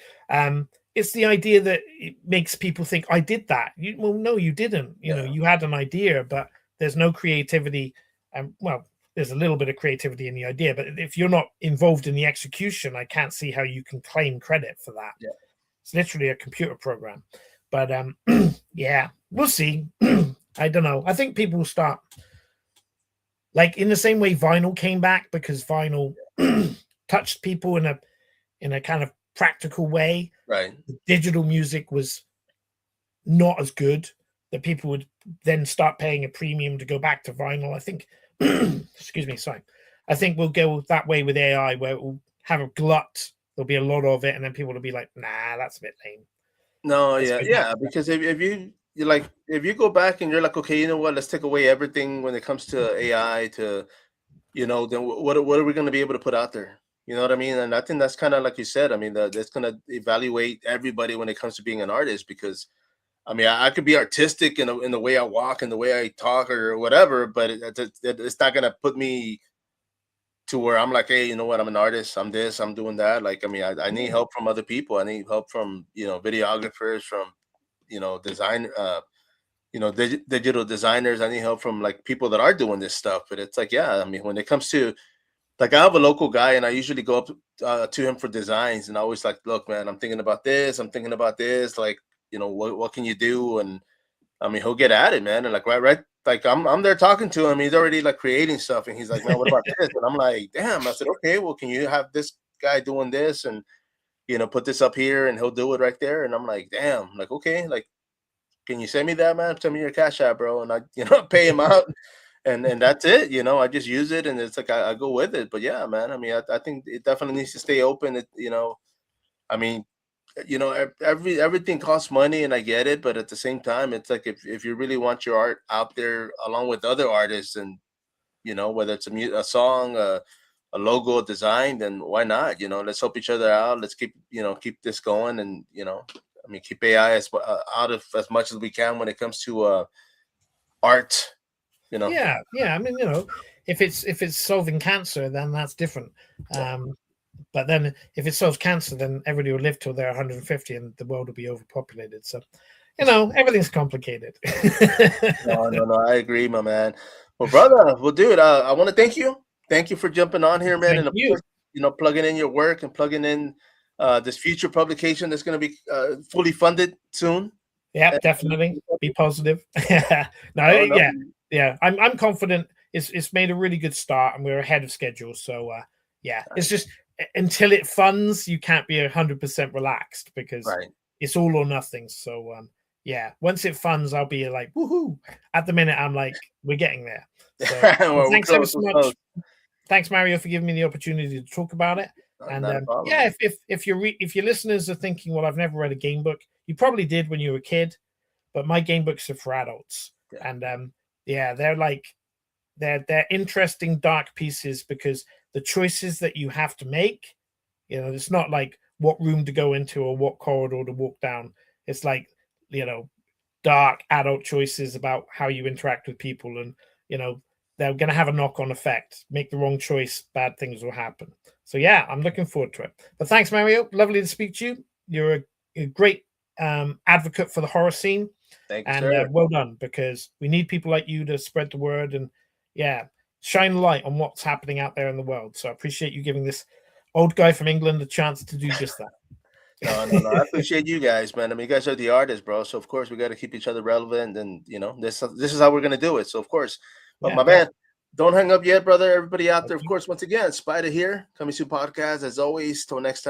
[SPEAKER 2] It's the idea that it makes people think I did that. Well, no, you didn't.
[SPEAKER 1] Yeah,
[SPEAKER 2] You had an idea, but there's no creativity. Well, there's a little bit of creativity in the idea, but if you're not involved in the execution, I can't see how you can claim credit for that.
[SPEAKER 1] yeah,
[SPEAKER 2] It's literally a computer program. But yeah, we'll see. I don't know. I think people will start like in the same way vinyl came back because vinyl touched people in a kind of practical way.
[SPEAKER 1] right.
[SPEAKER 2] Digital music was not as good, that people would then start paying a premium to go back to vinyl. I think, excuse me, sorry. I think we'll go that way with AI, where it will have a glut. There'll be a lot of it, and then people will be like, "Nah, that's a bit lame.
[SPEAKER 1] No,
[SPEAKER 2] Let's
[SPEAKER 1] yeah,
[SPEAKER 2] go back
[SPEAKER 1] yeah,
[SPEAKER 2] to
[SPEAKER 1] because if you like if you go back and you're like, okay, you know what, let's take away everything when it comes to AI to then what are we going to be able to put out there? You know what I mean? And I think that's kind of like you said. I mean, that's going to evaluate everybody when it comes to being an artist because I mean, I could be artistic in the way I walk and the way I talk or whatever, but it's not going to put me to where I'm like, hey, you know what? I'm an artist. I'm this. I'm doing that. Like, I mean, I need
[SPEAKER 2] yeah,
[SPEAKER 1] help from other people. I need help from videographers, from design, digital designers. I need help from like people that are doing this stuff. But it's like, yeah, I mean, when it comes to like, I have a local guy, and I usually go up to him for designs, and I always like, look, man, I'm thinking about this. I'm thinking about this. Like, what can you do? And I mean, he'll get at it, man, and like right, like I'm there talking to him. He's already like creating stuff, and he's like, "Man, what about this?" And I'm like, "Damn!" I said, "Okay, well, can you have this guy doing this, and put this up here, and he'll do it right there." And I'm like, "Damn!" Like, okay, like, can you send me that, man? Send me your cash app, bro, and I, pay him out, and that's it. I just use it, and it's like I go with it. But yeah, man, I mean, I think it definitely needs to stay open. I mean, everything costs money, and I get it, but at the same time, it's like if you really want your art out there along with other artists, and whether it's a song, a logo, a design, then why not? Let's help each other out. Let's keep this going, and I mean, keep AI out of as much as we can when it comes to art.
[SPEAKER 2] Yeah. I mean, if it's solving cancer, then that's different. But then if it solves cancer, then everybody will live till they're 150, and the world will be overpopulated. So, everything's complicated.
[SPEAKER 1] No, I agree, my man. Well, brother, well, dude, I want to thank you. Thank you for jumping on here, man,
[SPEAKER 2] Thank
[SPEAKER 1] and of
[SPEAKER 2] you.
[SPEAKER 1] course, plugging in your work and plugging in this future publication that's going to be fully funded soon.
[SPEAKER 2] Yeah,
[SPEAKER 1] And,
[SPEAKER 2] definitely. Be positive. No,
[SPEAKER 1] no, no,
[SPEAKER 2] yeah. I'm confident. It's made a really good start, and we're ahead of schedule. So yeah, it's just until it funds, you can't be 100% relaxed because
[SPEAKER 1] right.
[SPEAKER 2] it's all or nothing. So yeah, once it funds, I'll be like woohoo. At the minute, I'm like we're getting there. So
[SPEAKER 1] Well, we're
[SPEAKER 2] thanks ever
[SPEAKER 1] close.
[SPEAKER 2] so
[SPEAKER 1] We're
[SPEAKER 2] much.
[SPEAKER 1] close.
[SPEAKER 2] Thanks, Mario, for giving me the opportunity to talk about it. And
[SPEAKER 1] Not a problem,
[SPEAKER 2] yeah,
[SPEAKER 1] man.
[SPEAKER 2] if your listeners are thinking, well, I've never read a game book, you probably did when you were a kid, but my game books are for adults,
[SPEAKER 1] Yeah.
[SPEAKER 2] and yeah, they're interesting dark pieces because the choices that you have to make, it's not like what room to go into or what corridor to walk down. It's like dark adult choices about how you interact with people, and they're going to have a knock-on effect. Make the wrong choice, bad things will happen. So yeah, I'm looking forward to it. But thanks, Mario. Lovely to speak to you. You're a great advocate for the horror scene,
[SPEAKER 1] Thank you,
[SPEAKER 2] and
[SPEAKER 1] sir.
[SPEAKER 2] well done, because we need people like you to spread the word and yeah, shine a light on what's happening out there in the world. So I appreciate you giving this old guy from England a chance to do just that.
[SPEAKER 1] No. I appreciate you guys, man. I mean, you guys are the artists, bro. So of course we got to keep each other relevant, and this is how we're gonna do it. So of course, but
[SPEAKER 2] Yeah,
[SPEAKER 1] my man, don't hang up yet, brother. Everybody out there, of
[SPEAKER 2] definitely.
[SPEAKER 1] course, once again, Spider here, coming to podcast as always. Till next time.